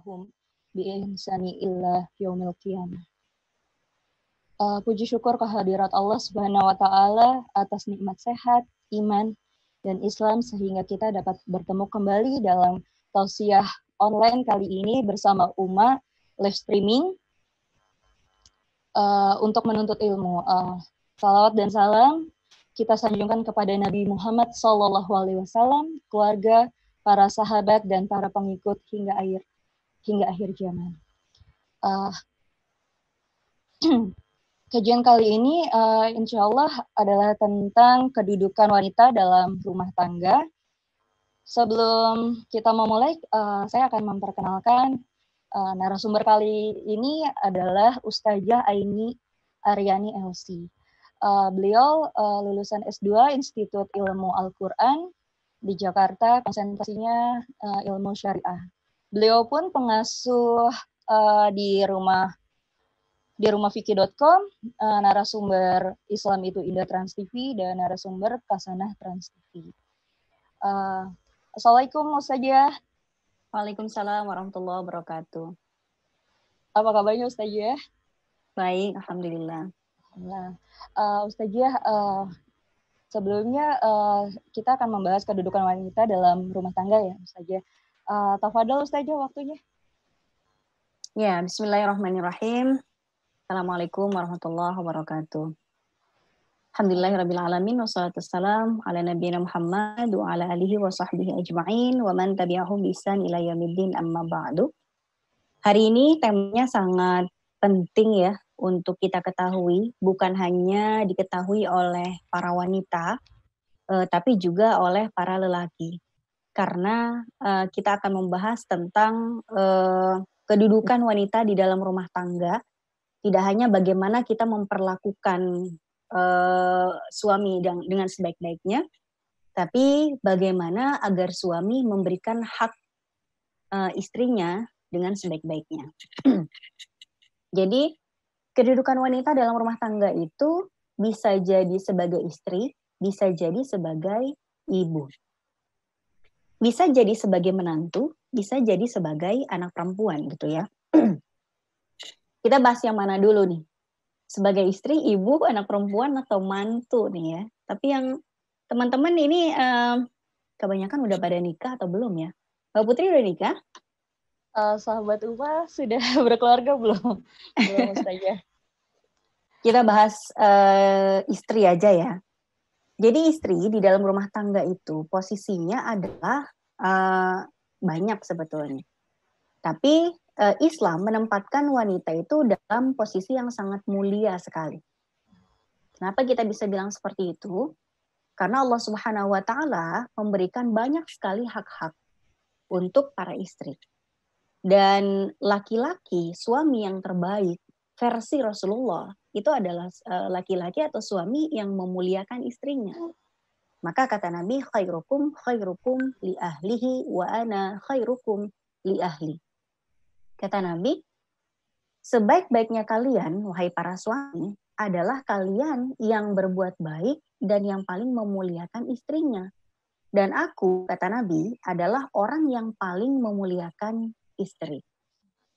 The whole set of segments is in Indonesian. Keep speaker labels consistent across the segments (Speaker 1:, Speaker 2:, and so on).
Speaker 1: hum bi ihsani illa yaumil qiyamah. Puji syukur kehadirat Allah Subhanahu wa taala atas nikmat sehat, iman, dan Islam sehingga kita dapat bertemu kembali dalam tausiah online kali ini bersama Uma live streaming untuk menuntut ilmu. Salawat dan salam kita sanjungkan kepada Nabi Muhammad SAW, keluarga, para sahabat, dan para pengikut hingga akhir zaman. Kajian kali ini insya Allah adalah tentang kedudukan wanita dalam rumah tangga. Sebelum kita memulai, saya akan memperkenalkan narasumber kali ini adalah Ustazah Aini Aryani LC. Beliau lulusan S2 Institut Ilmu Al-Quran di Jakarta, konsentrasinya ilmu syariah. Beliau pun pengasuh di rumah fikih.com, narasumber Islam itu Indah Trans TV, dan narasumber Kasanah Trans TV. Assalamualaikum Ustazah.
Speaker 2: Waalaikumsalam warahmatullahi wabarakatuh.
Speaker 1: Apa kabarnya Ustazah?
Speaker 2: Baik, alhamdulillah.
Speaker 1: Nah, Ustazah, sebelumnya kita akan membahas kedudukan wanita dalam rumah tangga ya, Ustazah. Tafadhol Ustazah waktunya.
Speaker 2: Ya, bismillahirrahmanirrahim. Assalamualaikum warahmatullahi wabarakatuh. Alhamdulillahirabbil alamin wassalatu wassalam ala nabiyina Muhammad wa ala alihi wa sahbihi ajma'in wa man tabi'ahum bi ihsan ila yaumiddin amma ba'du. Hari ini temanya sangat penting ya untuk kita ketahui, bukan hanya diketahui oleh para wanita, tapi juga oleh para lelaki. Karena kita akan membahas tentang kedudukan wanita di dalam rumah tangga, tidak hanya bagaimana kita memperlakukan suami dengan sebaik-baiknya, tapi bagaimana agar suami memberikan hak istrinya dengan sebaik-baiknya. Jadi kedudukan wanita dalam rumah tangga itu bisa jadi sebagai istri, bisa jadi sebagai ibu. Bisa jadi sebagai menantu, bisa jadi sebagai anak perempuan gitu ya. Kita bahas yang mana dulu nih? Sebagai istri, ibu, anak perempuan, atau mantu nih ya. Tapi yang teman-teman ini kebanyakan udah pada nikah atau belum ya? Mbak Putri udah nikah?
Speaker 1: Sahabat Uma sudah berkeluarga belum? Belum Ustazah.
Speaker 2: Kita bahas istri aja ya. Jadi istri di dalam rumah tangga itu posisinya adalah banyak sebetulnya. Tapi Islam menempatkan wanita itu dalam posisi yang sangat mulia sekali. Kenapa kita bisa bilang seperti itu? Karena Allah Subhanahu wa taala memberikan banyak sekali hak-hak untuk para istri. Dan laki-laki, suami yang terbaik versi Rasulullah itu adalah laki-laki atau suami yang memuliakan istrinya. Maka kata Nabi, khairukum li ahlihi wa ana khairukum li ahli. Kata Nabi, sebaik-baiknya kalian, wahai para suami, adalah kalian yang berbuat baik dan yang paling memuliakan istrinya. Dan aku, kata Nabi, adalah orang yang paling memuliakan istri.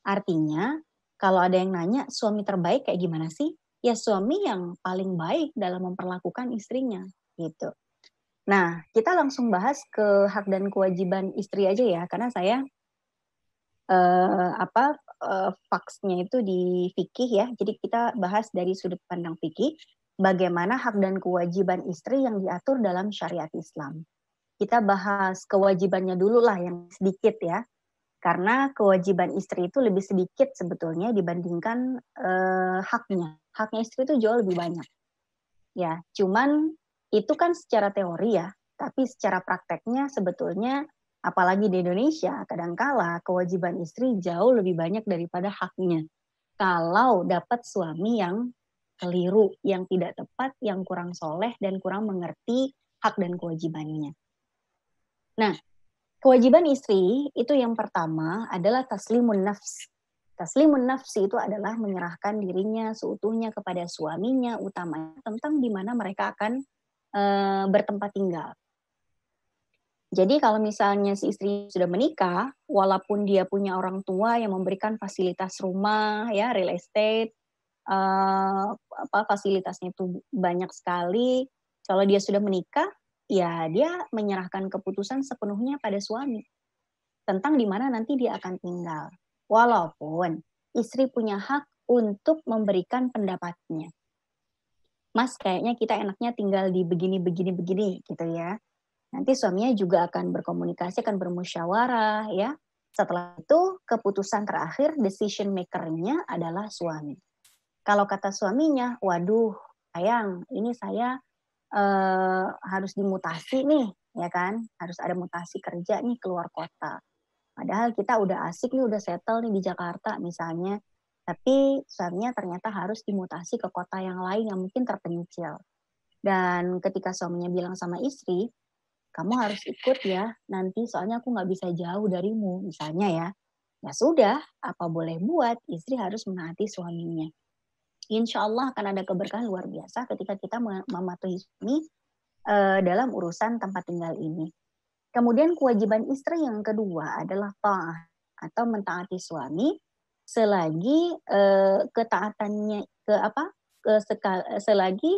Speaker 2: Artinya, kalau ada yang nanya, suami terbaik kayak gimana sih? Ya suami yang paling baik dalam memperlakukan istrinya, gitu. Nah, kita langsung bahas ke hak dan kewajiban istri aja ya, karena saya faksnya itu di fikih ya. Jadi kita bahas dari sudut pandang fikih bagaimana hak dan kewajiban istri yang diatur dalam syariat Islam. Kita bahas kewajibannya dulu lah yang sedikit ya. Karena kewajiban istri itu lebih sedikit sebetulnya dibandingkan haknya. Haknya istri itu jauh lebih banyak. Ya, cuman itu kan secara teori ya, tapi secara prakteknya sebetulnya apalagi di Indonesia, kadangkala kewajiban istri jauh lebih banyak daripada haknya. Kalau dapat suami yang keliru, yang tidak tepat, yang kurang soleh, dan kurang mengerti hak dan kewajibannya. Nah, kewajiban istri itu yang pertama adalah taslimun nafs. Taslimun nafsi itu adalah menyerahkan dirinya seutuhnya kepada suaminya, utamanya tentang di mana mereka akan bertempat tinggal. Jadi kalau misalnya si istri sudah menikah, walaupun dia punya orang tua yang memberikan fasilitas rumah, ya, real estate, fasilitasnya itu banyak sekali. Kalau dia sudah menikah, ya dia menyerahkan keputusan sepenuhnya pada suami tentang di mana nanti dia akan tinggal. Walaupun istri punya hak untuk memberikan pendapatnya. Mas, kayaknya kita enaknya tinggal di begini gitu ya. Nanti suaminya juga akan berkomunikasi, akan bermusyawarah ya. Setelah itu keputusan terakhir, decision maker-nya adalah suami. Kalau kata suaminya, waduh sayang ini saya harus dimutasi nih, ya kan, harus ada mutasi kerja nih keluar kota. Padahal kita udah asik nih, udah settle nih di Jakarta misalnya, tapi suaminya ternyata harus dimutasi ke kota yang lain yang mungkin terpencil. Dan ketika suaminya bilang sama istri, kamu harus ikut ya, nanti soalnya aku nggak bisa jauh darimu, misalnya ya. Ya sudah, apa boleh buat, istri harus menaati suaminya. Insya Allah akan ada keberkahan luar biasa ketika kita mematuhi suami dalam urusan tempat tinggal ini. Kemudian kewajiban istri yang kedua adalah ta'ah atau mentaati suami selagi ketaatannya selagi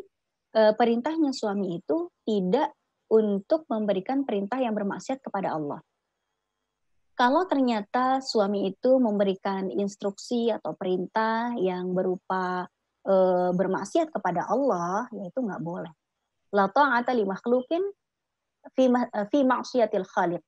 Speaker 2: perintahnya suami itu tidak untuk memberikan perintah yang bermaksiat kepada Allah. Kalau ternyata suami itu memberikan instruksi atau perintah yang berupa bermaksiat kepada Allah, ya itu nggak boleh. La ta'ata li makhluqin fi ma'siyatil khaliq.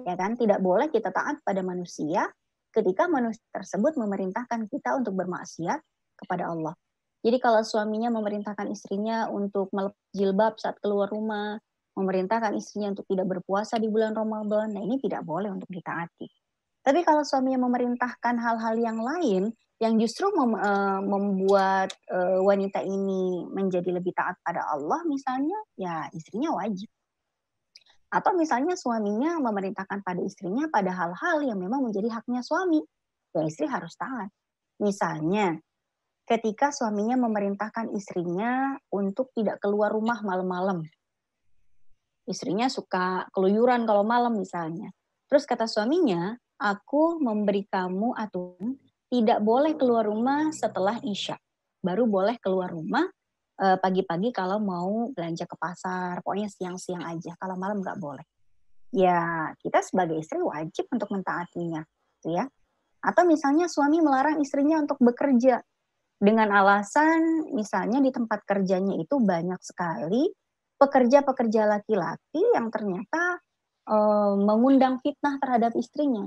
Speaker 2: Ya kan, tidak boleh kita taat pada manusia ketika manusia tersebut memerintahkan kita untuk bermaksiat kepada Allah. Jadi kalau suaminya memerintahkan istrinya untuk melepas jilbab saat keluar rumah, memerintahkan istrinya untuk tidak berpuasa di bulan Ramadan, nah ini tidak boleh untuk ditaati. Tapi kalau suaminya memerintahkan hal-hal yang lain yang justru membuat wanita ini menjadi lebih taat pada Allah misalnya, ya istrinya wajib. Atau misalnya suaminya memerintahkan pada istrinya pada hal-hal yang memang menjadi haknya suami, ya istri harus taat. Misalnya, ketika suaminya memerintahkan istrinya untuk tidak keluar rumah malam-malam. Istrinya suka keluyuran kalau malam misalnya. Terus kata suaminya, aku memberi kamu aturan tidak boleh keluar rumah setelah Isya. Baru boleh keluar rumah pagi-pagi kalau mau belanja ke pasar, pokoknya siang-siang aja. Kalau malam nggak boleh. Ya, kita sebagai istri wajib untuk mentaatinya, gitu ya. Atau misalnya suami melarang istrinya untuk bekerja dengan alasan misalnya di tempat kerjanya itu banyak sekali pekerja-pekerja laki-laki yang ternyata mengundang fitnah terhadap istrinya.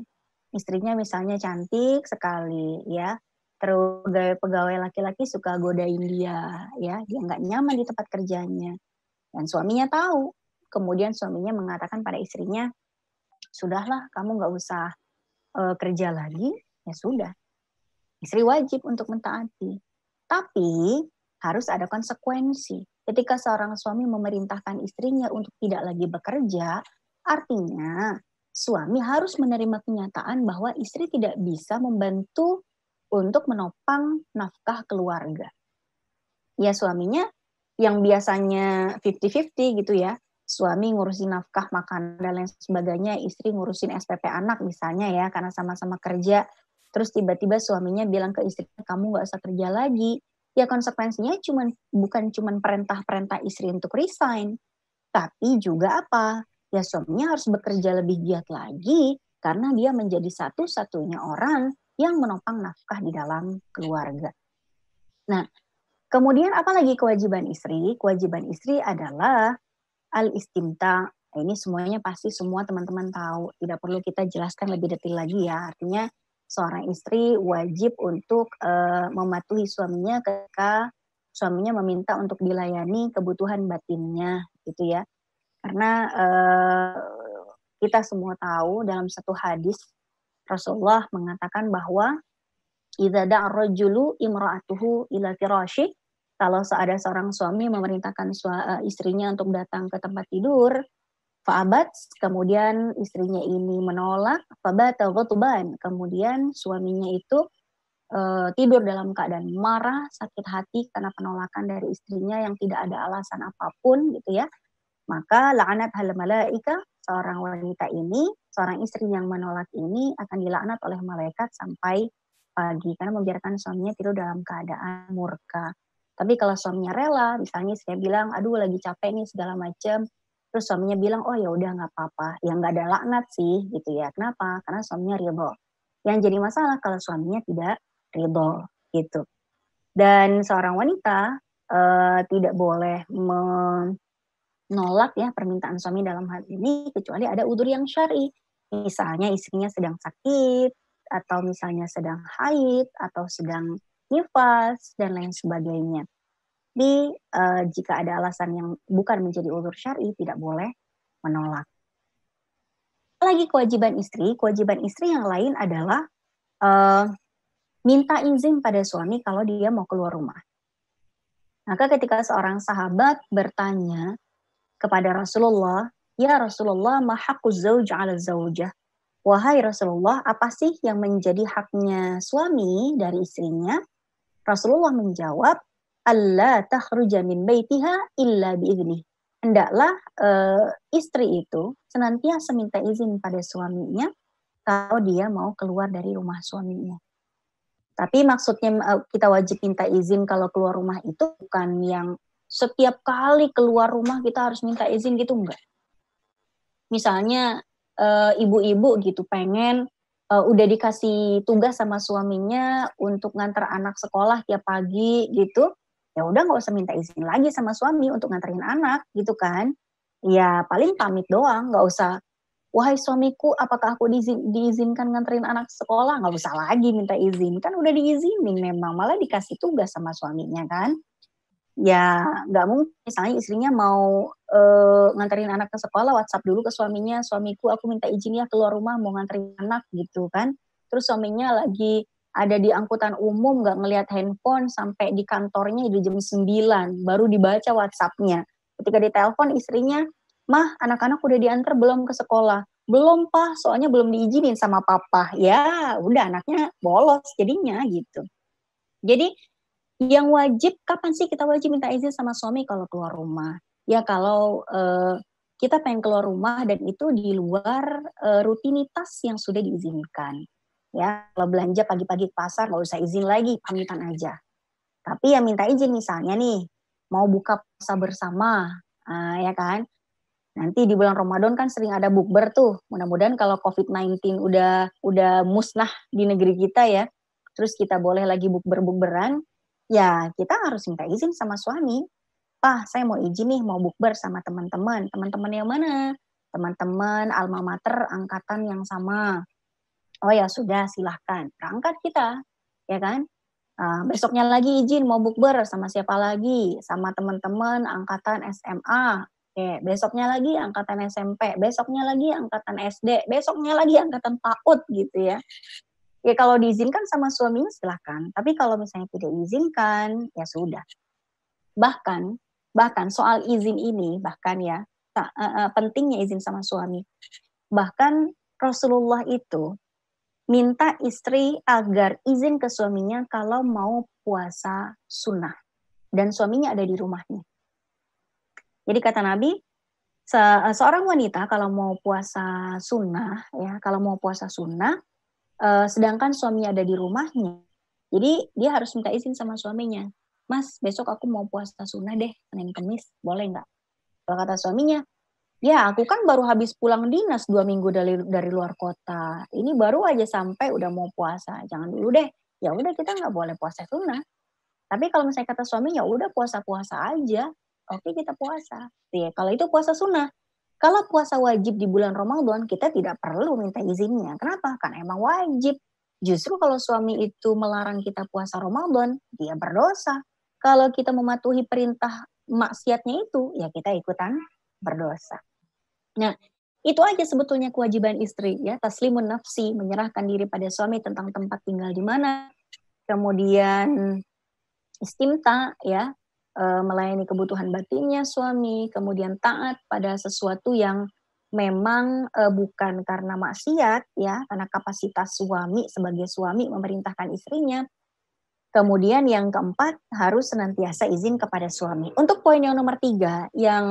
Speaker 2: Istrinya misalnya cantik sekali, ya. Terus pegawai laki-laki suka godain dia, ya. Dia nggak nyaman di tempat kerjanya. Dan suaminya tahu. Kemudian suaminya mengatakan pada istrinya, sudahlah kamu nggak usah kerja lagi, ya sudah. Istri wajib untuk mentaati. Tapi harus ada konsekuensi. Ketika seorang suami memerintahkan istrinya untuk tidak lagi bekerja, artinya suami harus menerima kenyataan bahwa istri tidak bisa membantu untuk menopang nafkah keluarga. Ya suaminya yang biasanya 50-50 gitu ya, suami ngurusin nafkah, makan, dan lain sebagainya, istri ngurusin SPP anak misalnya ya, karena sama-sama kerja, terus tiba-tiba suaminya bilang ke istri, kamu gak usah kerja lagi, ya konsekuensinya bukan cuma perintah-perintah istri untuk resign, tapi juga apa? Ya suaminya harus bekerja lebih giat lagi, karena dia menjadi satu-satunya orang yang menopang nafkah di dalam keluarga. Nah, kemudian apalagi kewajiban istri? Kewajiban istri adalah al-istimta. Ini semuanya pasti semua teman-teman tahu. Tidak perlu kita jelaskan lebih detail lagi ya. Artinya seorang istri wajib untuk mematuhi suaminya ketika suaminya meminta untuk dilayani kebutuhan batinnya gitu ya. Karena kita semua tahu dalam satu hadis Rasulullah mengatakan bahwa idza da'a ar-rajulu imra'atuhu ila firasyi, kalau ada seorang suami memerintahkan istrinya untuk datang ke tempat tidur, fa'abat, kemudian istrinya ini menolak, fabata ghadban, kemudian suaminya itu tidur dalam keadaan marah, sakit hati karena penolakan dari istrinya yang tidak ada alasan apapun gitu ya, maka la'anat hal malaika seorang wanita ini, seorang istri yang menolak ini akan dilaknat oleh malaikat sampai pagi karena membiarkan suaminya tidur dalam keadaan murka. Tapi kalau suaminya rela, misalnya istrinya bilang, aduh lagi capek nih segala macam, terus suaminya bilang, oh ya udah nggak apa-apa, ya nggak ada laknat sih gitu ya. Kenapa? Karena suaminya ridho. Yang jadi masalah kalau suaminya tidak ridho gitu. Dan seorang wanita tidak boleh menolak ya permintaan suami dalam hal ini kecuali ada udzur yang syar'i. Misalnya istrinya sedang sakit atau misalnya sedang haid atau sedang nifas dan lain sebagainya. Jadi jika ada alasan yang bukan menjadi udzur syar'i tidak boleh menolak. Lagi kewajiban istri yang lain adalah minta izin pada suami kalau dia mau keluar rumah. Maka ketika seorang sahabat bertanya kepada Rasulullah, "Ya Rasulullah, ma haqquz zauj 'ala zaujah?" Wahai Rasulullah, apa sih yang menjadi haknya suami dari istrinya? Rasulullah menjawab, "Alla takhruja min baitiha illa biidznih." Hendaklah istri itu senantiasa minta izin pada suaminya kalau dia mau keluar dari rumah suaminya. Tapi maksudnya kita wajib minta izin kalau keluar rumah itu bukan yang setiap kali keluar rumah kita harus minta izin gitu, enggak. Misalnya ibu-ibu gitu pengen udah dikasih tugas sama suaminya untuk ngantar anak sekolah tiap pagi gitu, ya udah nggak usah minta izin lagi sama suami untuk nganterin anak gitu kan. Ya paling pamit doang, nggak usah, wahai suamiku apakah aku diizinkan nganterin anak sekolah, nggak usah lagi minta izin, kan udah diizinin memang, malah dikasih tugas sama suaminya kan. Ya nggak mungkin misalnya istrinya mau nganterin anak ke sekolah, WhatsApp dulu ke suaminya, "Suamiku aku minta izin ya keluar rumah mau nganterin anak," gitu kan. Terus suaminya lagi ada di angkutan umum nggak ngelihat handphone sampai di kantornya di jam 9 baru dibaca WhatsApp-nya. Ketika ditelepon istrinya, "Mah, anak-anak udah diantar belum ke sekolah?" "Belum, Pak, soalnya belum diizinin sama papa." Ya udah anaknya bolos jadinya gitu. Jadi yang wajib, kapan sih kita wajib minta izin sama suami kalau keluar rumah? Ya kalau kita pengen keluar rumah dan itu di luar rutinitas yang sudah diizinkan. Ya, kalau belanja pagi-pagi ke pasar nggak usah izin lagi, pamitan aja. Tapi yang minta izin misalnya nih, mau buka puasa bersama, ya kan? Nanti di bulan Ramadan kan sering ada bukber tuh. Mudah-mudahan kalau COVID-19 udah musnah di negeri kita ya, terus kita boleh lagi bukber-bukberan, ya kita harus minta izin sama suami. "Pak, saya mau izin nih mau bukber sama teman-teman." "Teman-teman yang mana?" "Teman-teman alma mater angkatan yang sama." "Oh ya sudah silahkan." Berangkat kita, ya kan? Besoknya lagi izin mau bukber sama siapa lagi? Sama teman-teman angkatan SMA. Oke, besoknya lagi angkatan SMP, besoknya lagi angkatan SD, besoknya lagi angkatan PAUD gitu ya. Ya kalau diizinkan sama suaminya silahkan, tapi kalau misalnya tidak diizinkan, ya sudah. Bahkan bahkan soal izin ini bahkan ya, pentingnya izin sama suami. Bahkan Rasulullah itu minta istri agar izin ke suaminya kalau mau puasa sunnah dan suaminya ada di rumahnya. Jadi kata Nabi, seorang wanita kalau mau puasa sunnah ya, kalau mau puasa sunnah sedangkan suaminya ada di rumahnya, jadi dia harus minta izin sama suaminya. "Mas, besok aku mau puasa sunnah deh, Senin Kemis, boleh nggak?" Kalau kata suaminya, "Ya aku kan baru habis pulang dinas 2 minggu dari luar kota. Ini baru aja sampai udah mau puasa. Jangan dulu deh." Ya udah kita nggak boleh puasa sunnah. Tapi kalau misalnya kata suami, ya udah puasa-puasa aja. Oke kita puasa. Ya, kalau itu puasa sunnah. Kalau puasa wajib di bulan Ramadan, kita tidak perlu minta izinnya. Kenapa? Karena emang wajib. Justru kalau suami itu melarang kita puasa Ramadan, dia berdosa. Kalau kita mematuhi perintah maksiatnya itu, ya kita ikutan berdosa. Nah, itu aja sebetulnya kewajiban istri ya, taslimun nafsi, menyerahkan diri pada suami tentang tempat tinggal di mana, kemudian istimta ya, melayani kebutuhan batinnya suami, kemudian taat pada sesuatu yang memang bukan karena maksiat ya, karena kapasitas suami sebagai suami memerintahkan istrinya, Kemudian yang keempat, harus senantiasa izin kepada suami. Untuk poin yang nomor 3, yang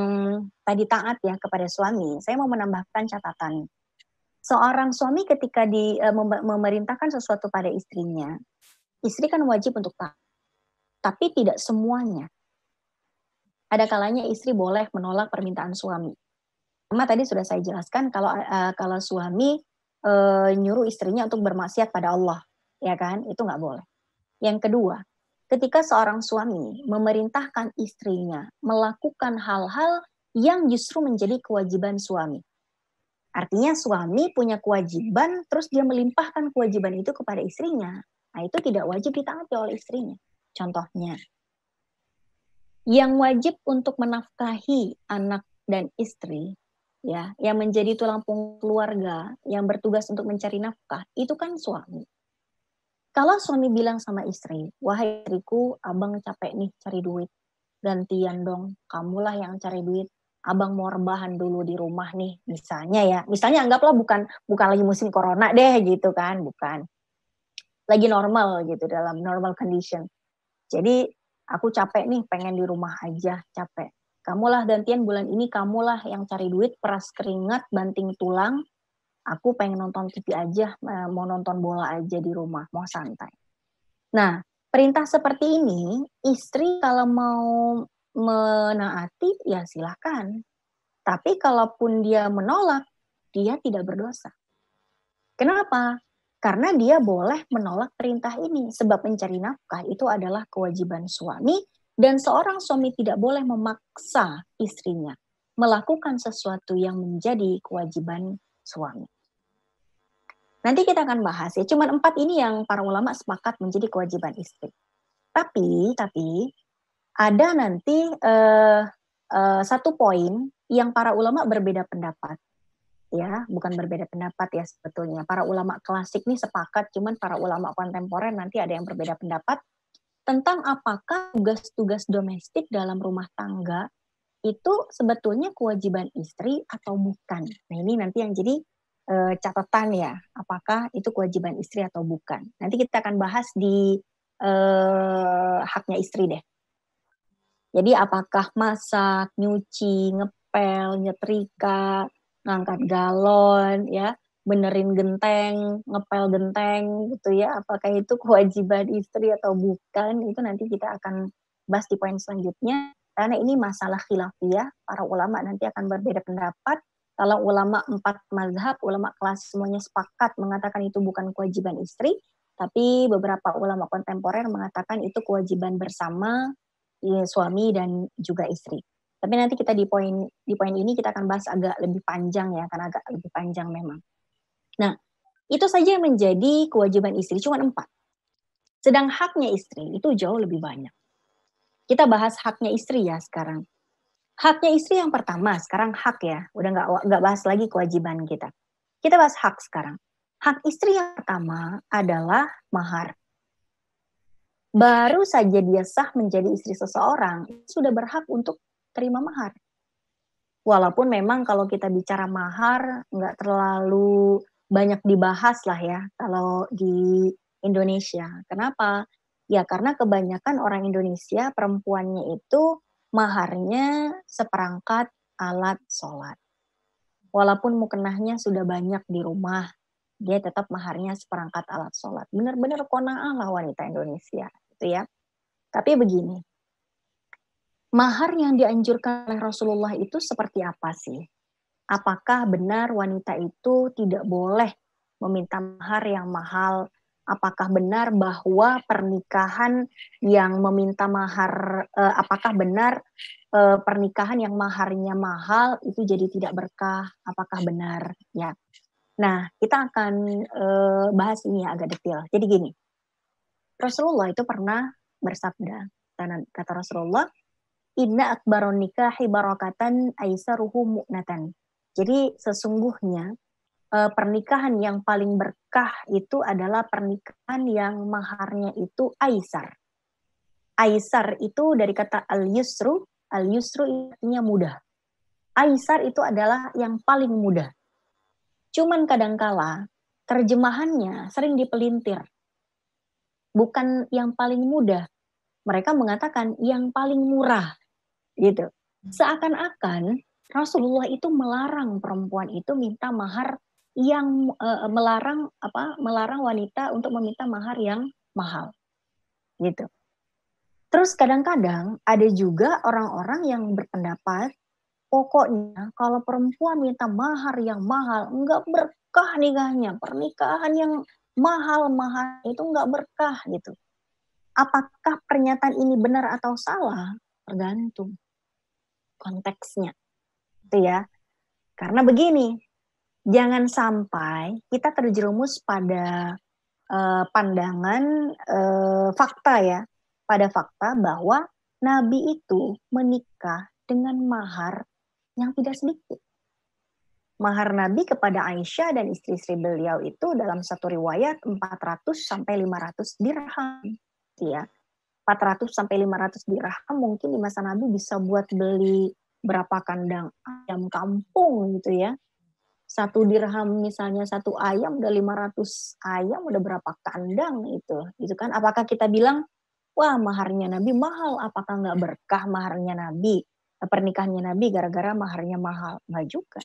Speaker 2: tadi taat ya kepada suami, saya mau menambahkan catatan. Seorang suami ketika memerintahkan sesuatu pada istrinya, istri kan wajib untuk taat. Tapi tidak semuanya. Ada kalanya istri boleh menolak permintaan suami. Karena tadi sudah saya jelaskan kalau suami nyuruh istrinya untuk bermaksiat pada Allah, ya kan? Itu nggak boleh. Yang kedua, ketika seorang suami memerintahkan istrinya melakukan hal-hal yang justru menjadi kewajiban suami. Artinya suami punya kewajiban, terus dia melimpahkan kewajiban itu kepada istrinya. Nah, itu tidak wajib ditaati oleh istrinya. Contohnya, yang wajib untuk menafkahi anak dan istri, ya, yang menjadi tulang punggung keluarga, yang bertugas untuk mencari nafkah, itu kan suami. Kalau suami bilang sama istri, wahai istriku, abang capek nih cari duit, gantian dong, kamulah yang cari duit, abang mau rebahan dulu di rumah nih, misalnya anggaplah bukan lagi musim corona deh gitu kan, bukan, lagi normal gitu, dalam normal condition. Jadi aku capek nih, pengen di rumah aja, capek. Kamulah gantian bulan ini, kamulah yang cari duit, peras keringat, banting tulang, aku pengen nonton TV aja, mau nonton bola aja di rumah, mau santai. Nah, perintah seperti ini, istri kalau mau menaati, ya silakan. Tapi kalaupun dia menolak, dia tidak berdosa. Kenapa? Karena dia boleh menolak perintah ini. Sebab mencari nafkah itu adalah kewajiban suami, dan seorang suami tidak boleh memaksa istrinya melakukan sesuatu yang menjadi kewajiban suami. Nanti kita akan bahas ya, cuma 4 ini yang para ulama sepakat menjadi kewajiban istri. Tapi ada nanti satu poin yang para ulama berbeda pendapat. Ya, bukan berbeda pendapat ya sebetulnya. Para ulama klasik nih sepakat, cuman para ulama kontemporer nanti ada yang berbeda pendapat tentang apakah tugas-tugas domestik dalam rumah tangga itu sebetulnya kewajiban istri atau bukan. Nah, ini nanti yang jadi catatan ya, apakah itu kewajiban istri atau bukan. Nanti kita akan bahas di haknya istri deh. Jadi apakah masak, nyuci, ngepel, nyetrika, ngangkat galon, ya, benerin genteng, ngepel genteng, gitu ya. Apakah itu kewajiban istri atau bukan? Itu nanti kita akan bahas di poin selanjutnya. Karena ini masalah khilafiyah, para ulama nanti akan berbeda pendapat. Kalau ulama 4 mazhab, ulama kelas semuanya sepakat mengatakan itu bukan kewajiban istri, tapi beberapa ulama kontemporer mengatakan itu kewajiban bersama suami dan juga istri. Tapi nanti kita di poin ini kita akan bahas agak lebih panjang ya, karena agak lebih panjang memang. Nah, itu saja yang menjadi kewajiban istri, cuma 4. Sedang haknya istri itu jauh lebih banyak. Kita bahas haknya istri ya sekarang. Haknya istri yang pertama, sekarang hak ya, udah nggak bahas lagi kewajiban kita. Kita bahas hak sekarang. Hak istri yang pertama adalah mahar. Baru saja dia sah menjadi istri seseorang, sudah berhak untuk terima mahar. Walaupun memang kalau kita bicara mahar, nggak terlalu banyak dibahas lah ya, kalau di Indonesia. Kenapa? Ya karena kebanyakan orang Indonesia, perempuannya itu maharnya seperangkat alat sholat. Walaupun mukenahnya sudah banyak di rumah, dia tetap maharnya seperangkat alat sholat. Benar-benar qanaah lah wanita Indonesia, gitu ya. Tapi begini, mahar yang dianjurkan oleh Rasulullah itu seperti apa sih? Apakah benar wanita itu tidak boleh meminta mahar yang mahal? Apakah benar bahwa pernikahan yang meminta mahar, apakah benar pernikahan yang maharnya mahal itu jadi tidak berkah? Apakah benar? Ya. Nah, kita akan bahas ini ya agak detail. Jadi gini, Rasulullah itu pernah bersabda, kata Rasulullah, inna akbaron nikahi barakatan aisaruhu mu'natan. Jadi sesungguhnya pernikahan yang paling berkah itu adalah pernikahan yang maharnya itu aisar. Aisar itu dari kata al-yusru artinya mudah. Aisar itu adalah yang paling mudah. Cuman kadangkala terjemahannya sering dipelintir. bukan yang paling mudah. Mereka mengatakan yang paling murah, gitu. Seakan-akan Rasulullah itu melarang perempuan itu minta mahar yang melarang wanita untuk meminta mahar yang mahal, gitu. Terus kadang-kadang ada juga orang-orang yang berpendapat pokoknya kalau perempuan minta mahar yang mahal enggak berkah nikahnya, pernikahan yang mahal-mahal itu enggak berkah gitu. Apakah pernyataan ini benar atau salah? Tergantung konteksnya, gitu ya. Karena begini, jangan sampai kita terjerumus pada pandangan fakta ya, pada fakta bahwa Nabi itu menikah dengan mahar yang tidak sedikit. Mahar Nabi kepada Aisyah dan istri-istri beliau itu dalam satu riwayat 400 sampai 500 dirham, ya. 400 sampai 500 dirham mungkin di masa Nabi bisa buat beli berapa kandang ayam kampung gitu ya. Satu dirham misalnya satu ayam udah 500 ayam udah berapa kandang itu gitu kan. Apakah kita bilang wah maharnya Nabi mahal, apakah nggak berkah maharnya Nabi, pernikahannya Nabi gara-gara maharnya mahal? Nggak juga.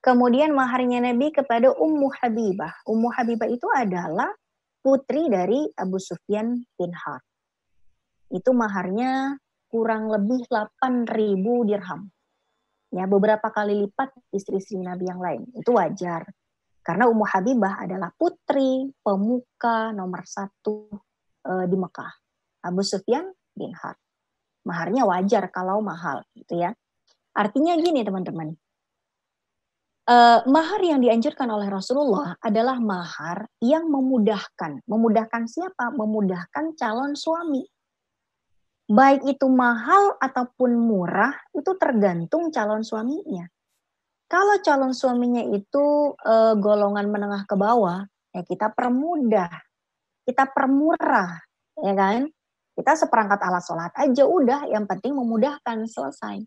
Speaker 2: Kemudian maharnya Nabi kepada Ummu Habibah. Ummu Habibah itu adalah putri dari Abu Sufyan bin Harb. Itu maharnya kurang lebih 8.000 dirham. Ya, beberapa kali lipat istri-istri Nabi yang lain. Itu wajar. Karena Ummu Habibah adalah putri pemuka nomor 1 di Mekah. Abu Sufyan bin Harb. Maharnya wajar kalau mahal gitu ya. Artinya gini teman-teman. Mahar yang dianjurkan oleh Rasulullah adalah mahar yang memudahkan. Memudahkan siapa? Memudahkan calon suami. Baik itu mahal ataupun murah, itu tergantung calon suaminya. Kalau calon suaminya itu golongan menengah ke bawah, ya kita permudah, kita permurah, ya kan? Kita seperangkat alat sholat aja udah, yang penting memudahkan, selesai.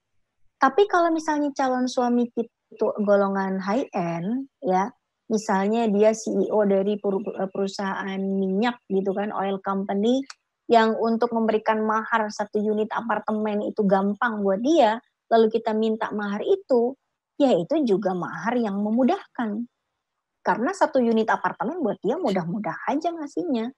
Speaker 2: Tapi kalau misalnya calon suami kita itu golongan high end, ya, misalnya dia CEO dari perusahaan minyak gitu kan, oil company, yang untuk memberikan mahar 1 unit apartemen itu gampang buat dia, lalu kita minta mahar itu, ya itu juga mahar yang memudahkan. Karena 1 unit apartemen buat dia mudah-mudah aja ngasihnya.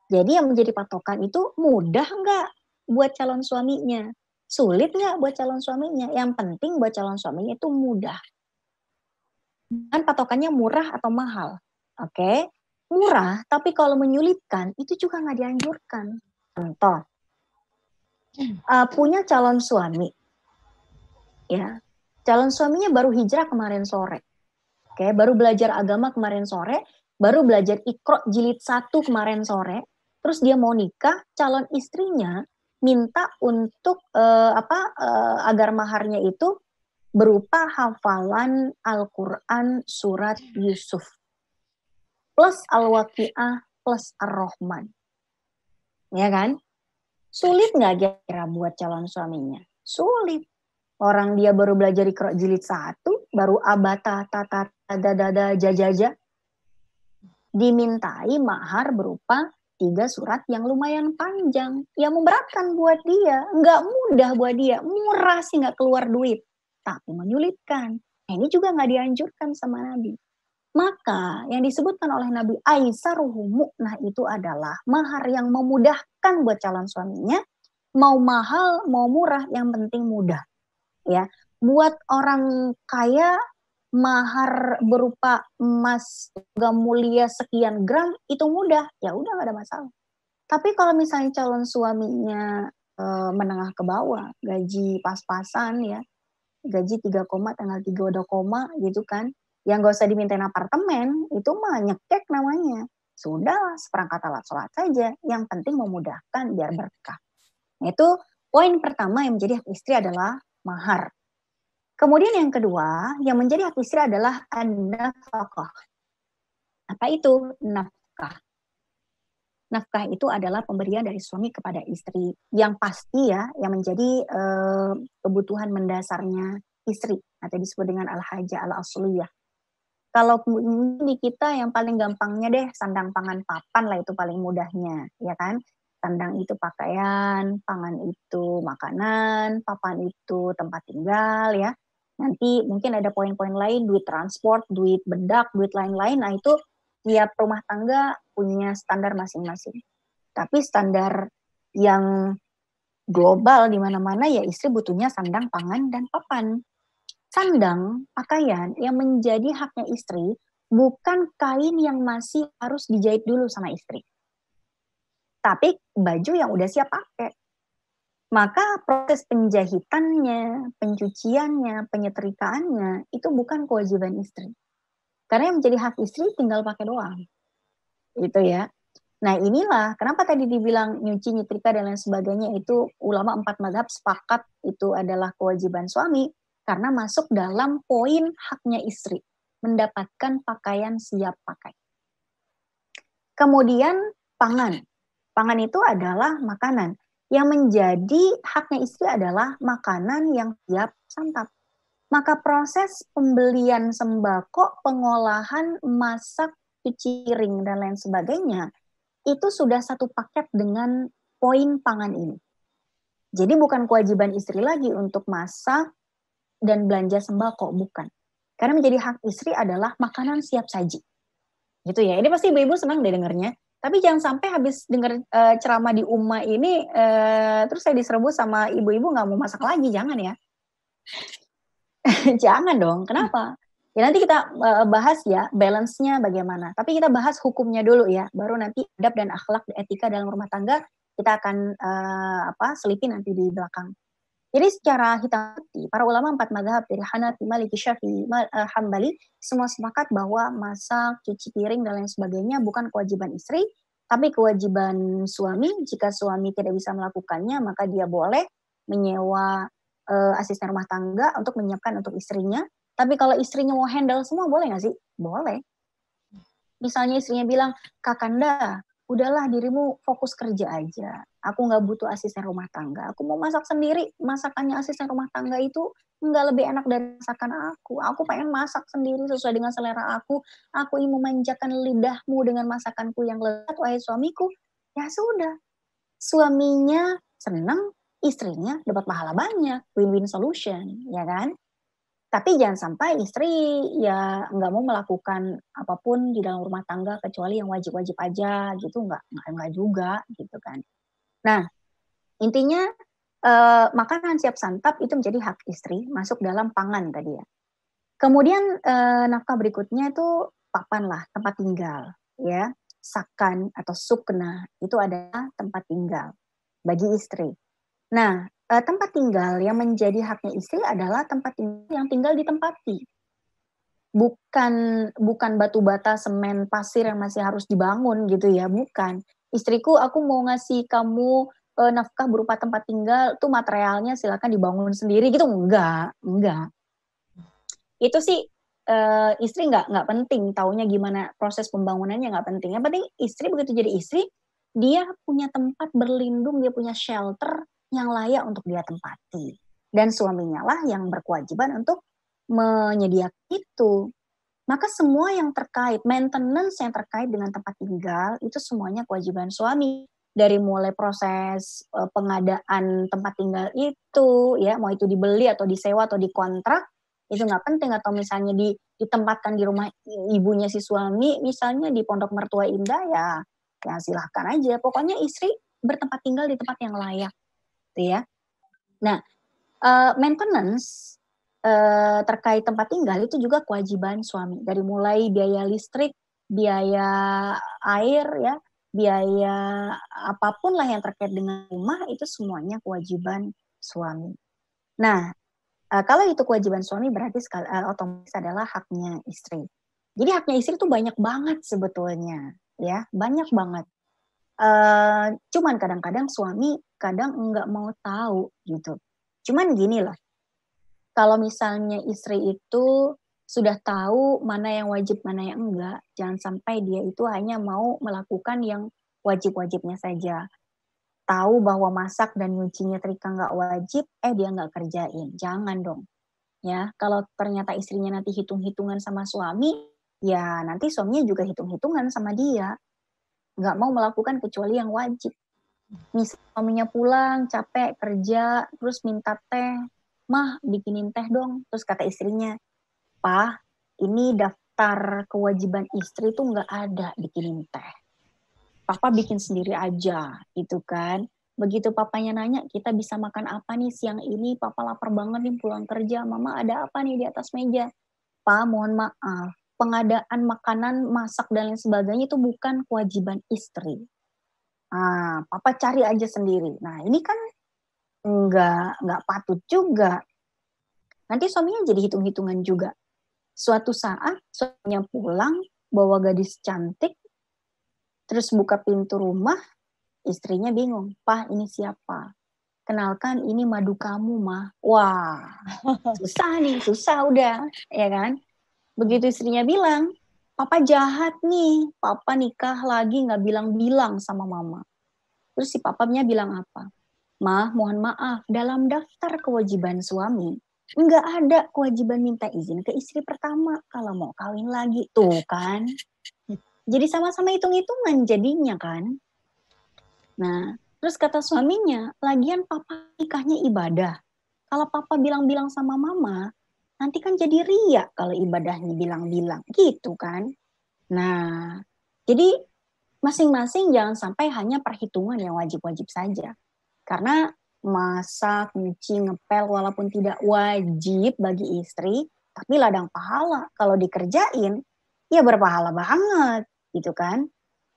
Speaker 2: Jadi yang menjadi patokan itu mudah nggak buat calon suaminya? Sulit nggak buat calon suaminya? Yang penting buat calon suaminya itu mudah. Dan patokannya murah atau mahal. Oke? Murah, tapi kalau menyulitkan, itu juga nggak dianjurkan. Contoh, punya calon suami. Ya, calon suaminya baru hijrah kemarin sore. Oke, baru belajar agama kemarin sore, baru belajar Iqra jilid 1 kemarin sore, terus dia mau nikah, calon istrinya minta untuk agar maharnya itu berupa hafalan Al-Quran surat Yusuf plus Al-Waqi'ah plus Ar-Rahman. Ya kan? Sulit nggak kira-kira buat calon suaminya? Sulit. Orang dia baru belajar Iqra jilid 1, baru abata tata dada jajaja, dimintai mahar berupa 3 surat yang lumayan panjang, yang memberatkan buat dia, nggak mudah buat dia, murah sih nggak keluar duit, tapi menyulitkan. Nah, ini juga nggak dianjurkan sama Nabi. Maka yang disebutkan oleh Nabi Aisaruhu mu'nah itu adalah mahar yang memudahkan buat calon suaminya, mau mahal mau murah yang penting mudah. Ya, buat orang kaya mahar berupa emas logam mulia sekian gram itu mudah, ya udah nggak ada masalah. Tapi kalau misalnya calon suaminya menengah ke bawah, gaji pas-pasan ya, gaji 3 koma, tanggal 3 udah koma gitu kan, yang gak usah dimintain apartemen, itu mah nyekek namanya. Sudah seperangkat alat sholat saja, yang penting memudahkan biar berkah. Itu poin pertama yang menjadi hak istri adalah mahar. Kemudian yang kedua, yang menjadi hak istri adalah an-nafaqah. Apa itu nafkah? Nafkah itu adalah pemberian dari suami kepada istri yang pasti ya, yang menjadi kebutuhan mendasarnya istri atau disebut dengan al-hajah al-asliyah. Kalau di kita yang paling gampangnya deh sandang pangan papan lah, itu paling mudahnya, ya kan? Sandang itu pakaian, pangan itu makanan, papan itu tempat tinggal ya. Nanti mungkin ada poin-poin lain, duit transport, duit bedak, duit lain-lain. Nah itu tiap rumah tangga punya standar masing-masing. Tapi standar yang global di mana-mana ya istri butuhnya sandang, pangan, dan papan. Sandang, pakaian yang menjadi haknya istri bukan kain yang masih harus dijahit dulu sama istri. Tapi baju yang udah siap pakai. Maka proses penjahitannya, pencuciannya, penyetrikaannya itu bukan kewajiban istri. Karena yang menjadi hak istri tinggal pakai doang. Itu ya. Nah inilah kenapa tadi dibilang nyuci, nyetrika dan lain sebagainya itu ulama 4 mazhab sepakat itu adalah kewajiban suami. Karena masuk dalam poin haknya istri, mendapatkan pakaian siap pakai. Kemudian pangan. Pangan itu adalah makanan. Yang menjadi haknya istri adalah makanan yang siap santap. Maka proses pembelian sembako, pengolahan, masak, cuci piring, dan lain sebagainya, itu sudah satu paket dengan poin pangan ini. Jadi bukan kewajiban istri lagi untuk masak, dan belanja sembako, bukan. Karena menjadi hak istri adalah makanan siap saji. Gitu ya. Ini pasti ibu-ibu senang deh dengarnya. Tapi jangan sampai habis dengar ceramah di Umma ini, terus saya diserbu sama ibu-ibu nggak mau masak lagi. Jangan ya. Jangan dong. Kenapa? Ya nanti kita bahas ya balance-nya bagaimana. Tapi kita bahas hukumnya dulu ya. Baru nanti adab dan akhlak, etika dalam rumah tangga kita akan selipin nanti di belakang. Jadi secara hitam putih, para ulama 4 mazhab dari Hanafi, Maliki, Syafi'i, Hambali, semua sepakat bahwa masak, cuci piring, dan lain sebagainya bukan kewajiban istri, tapi kewajiban suami. Jika suami tidak bisa melakukannya, maka dia boleh menyewa asisten rumah tangga untuk menyiapkan untuk istrinya. Tapi kalau istrinya mau handle semua, boleh nggak sih? Boleh. Misalnya istrinya bilang, Kakanda, udahlah dirimu fokus kerja aja. Aku nggak butuh asisten rumah tangga. Aku mau masak sendiri. Masakannya asisten rumah tangga itu nggak lebih enak dari masakan aku. Aku pengen masak sendiri sesuai dengan selera aku. Aku ingin memanjakan lidahmu dengan masakanku yang lezat, wahai suamiku. Ya sudah. Suaminya senang, istrinya dapat pahala banyak. Win-win solution, ya kan? Tapi jangan sampai istri ya nggak mau melakukan apapun di dalam rumah tangga kecuali yang wajib-wajib aja gitu, nggak juga gitu kan. Nah intinya makanan siap santap itu menjadi hak istri, masuk dalam pangan tadi ya. Kemudian nafkah berikutnya itu papan lah, tempat tinggal ya. Sakan atau sukna itu adalah tempat tinggal bagi istri. Nah tempat tinggal yang menjadi haknya istri adalah tempat tinggal yang tinggal ditempati. Bukan batu bata, semen, pasir yang masih harus dibangun gitu ya, bukan. Istriku, aku mau ngasih kamu nafkah berupa tempat tinggal, tuh materialnya silakan dibangun sendiri gitu, enggak. Itu sih istri nggak penting, taunya gimana proses pembangunannya nggak penting. Yang penting istri begitu jadi istri, dia punya tempat berlindung, dia punya shelter yang layak untuk dia tempati. Dan suaminya lah yang berkewajiban untuk menyediakan itu. Maka semua yang terkait, maintenance yang terkait dengan tempat tinggal, itu semuanya kewajiban suami. Dari mulai proses pengadaan tempat tinggal itu, ya mau itu dibeli atau disewa atau dikontrak, itu nggak penting. Atau misalnya ditempatkan di rumah ibunya si suami, misalnya di Pondok Mertua Indah, ya silahkan aja. Pokoknya istri bertempat tinggal di tempat yang layak. Gitu ya. Nah, maintenance terkait tempat tinggal itu juga kewajiban suami. Dari mulai biaya listrik, biaya air, ya, biaya apapun lah yang terkait dengan rumah, itu semuanya kewajiban suami. Nah, kalau itu kewajiban suami berarti otomatis adalah haknya istri. Jadi haknya istri itu banyak banget sebetulnya, ya, banyak banget. Cuman kadang-kadang suami kadang nggak mau tahu gitu. Cuman gini loh, kalau misalnya istri itu sudah tahu mana yang wajib, mana yang enggak, jangan sampai dia itu hanya mau melakukan yang wajib-wajibnya saja. Tahu bahwa masak dan nyuci nyetrika nggak wajib, dia nggak kerjain. Jangan dong. Ya, kalau ternyata istrinya nanti hitung-hitungan sama suami, ya nanti suaminya juga hitung-hitungan sama dia. Nggak mau melakukan kecuali yang wajib. Misal suaminya pulang, capek, kerja, terus minta teh. Mah, bikinin teh dong. Terus kata istrinya, "Pah, ini daftar kewajiban istri tuh nggak ada bikinin teh. Papa bikin sendiri aja," gitu kan. Begitu papanya nanya, "Kita bisa makan apa nih siang ini? Papa lapar banget nih pulang kerja. Mama ada apa nih di atas meja?" "Pa, mohon maaf, pengadaan makanan, masak dan lain sebagainya itu bukan kewajiban istri. Papa cari aja sendiri." Nah, ini kan nggak patut juga. Nanti suaminya jadi hitung-hitungan juga. Suatu saat suaminya pulang, bawa gadis cantik, terus buka pintu rumah, istrinya bingung, "Pah, ini siapa?" "Kenalkan, ini madu kamu, Mah." Wah, susah nih, susah udah, ya kan? Begitu istrinya bilang, "Papa jahat nih, papa nikah lagi nggak bilang-bilang sama mama." Terus si papanya bilang apa? "Mah, mohon maaf, dalam daftar kewajiban suami, nggak ada kewajiban minta izin ke istri pertama kalau mau kawin lagi." Tuh kan, jadi sama-sama hitung-hitungan jadinya kan. Nah, terus kata suaminya, "Lagian papa nikahnya ibadah. Kalau papa bilang-bilang sama mama, nanti kan jadi riya kalau ibadahnya bilang-bilang." Gitu kan. Nah, jadi masing-masing jangan sampai hanya perhitungan yang wajib-wajib saja. Karena masak, nyuci, ngepel walaupun tidak wajib bagi istri, tapi ladang pahala. Kalau dikerjain, ya berpahala banget, gitu kan.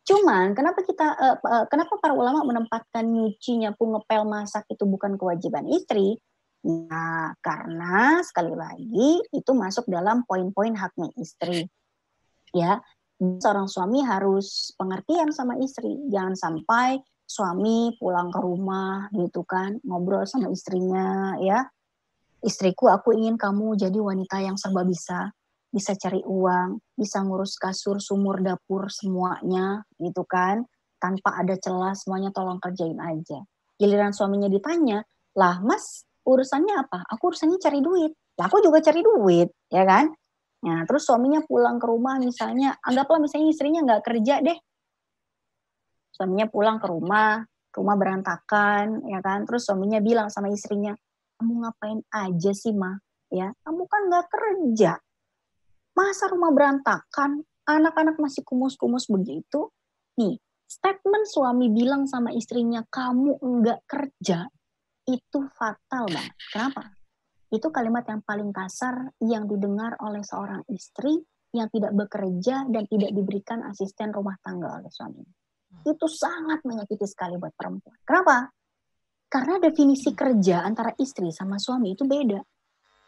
Speaker 2: Cuman kenapa para ulama menempatkan nyuci, nyapu, ngepel, masak itu bukan kewajiban istri? Nah, karena sekali lagi itu masuk dalam poin-poin haknya istri. Ya, seorang suami harus pengertian sama istri. Jangan sampai suami pulang ke rumah gitu kan, ngobrol sama istrinya ya. "Istriku, aku ingin kamu jadi wanita yang serba bisa. Bisa cari uang, bisa ngurus kasur, sumur, dapur, semuanya gitu kan. Tanpa ada celah, semuanya tolong kerjain aja." Giliran suaminya ditanya, "Lah Mas, urusannya apa?" "Aku urusannya cari duit." "Lah aku juga cari duit," ya kan? Nah, terus suaminya pulang ke rumah misalnya, anggaplah misalnya istrinya nggak kerja deh, suaminya pulang ke rumah berantakan, ya kan, terus suaminya bilang sama istrinya, "Kamu ngapain aja sih, Ma? Ya, kamu kan nggak kerja. Masa rumah berantakan, anak-anak masih kumus-kumus begitu?" Nih, statement suami bilang sama istrinya, "Kamu nggak kerja," itu fatal banget. Kenapa? Itu kalimat yang paling kasar yang didengar oleh seorang istri yang tidak bekerja dan tidak diberikan asisten rumah tangga oleh suaminya. Itu sangat menyakiti sekali buat perempuan. Kenapa? Karena definisi kerja antara istri sama suami itu beda.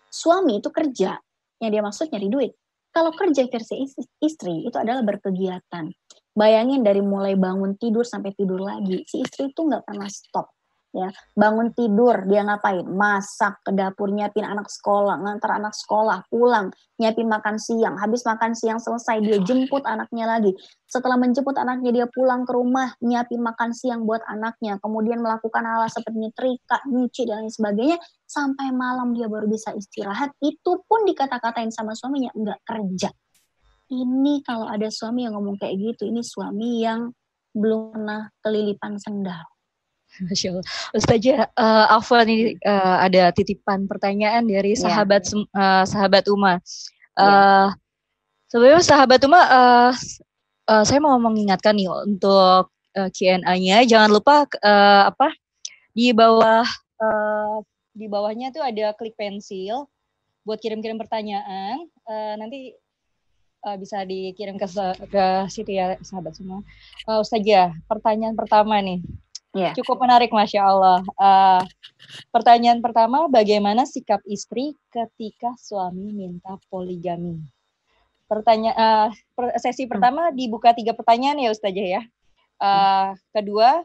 Speaker 2: Suami itu kerja, yang dia maksud nyari duit. Kalau kerja versi istri itu adalah berkegiatan. Bayangin dari mulai bangun tidur sampai tidur lagi, si istri itu nggak pernah stop. Ya, bangun tidur dia ngapain? Masak, ke dapur, nyiapin anak sekolah, ngantar anak sekolah, pulang, nyiapin makan siang. Habis makan siang selesai dia jemput anaknya lagi. Setelah menjemput anaknya dia pulang ke rumah, nyiapin makan siang buat anaknya, kemudian melakukan hal seperti nyetrika, nyuci dan lain sebagainya. Sampai malam dia baru bisa istirahat, itu pun dikata-katain sama suaminya, "Enggak kerja." Ini kalau ada suami yang ngomong kayak gitu, ini suami yang belum pernah kelilipan sendal.
Speaker 1: Masya Allah. Ustazah, Afwan ini ada titipan pertanyaan dari
Speaker 2: Ya,
Speaker 1: sahabat Uma.
Speaker 2: ya.
Speaker 1: Sebenarnya sahabat Uma, saya mau mengingatkan nih untuk Q&A-nya, jangan lupa di bawah di bawahnya tuh ada klik pensil buat kirim-kirim pertanyaan. Nanti bisa dikirim ke situ ya sahabat semua. Ustazah, pertanyaan pertama nih.
Speaker 2: Ya.
Speaker 1: Cukup menarik, Masya Allah. Pertanyaan pertama, bagaimana sikap istri ketika suami minta poligami? Sesi pertama dibuka 3 pertanyaan ya Ustazah ya. Kedua,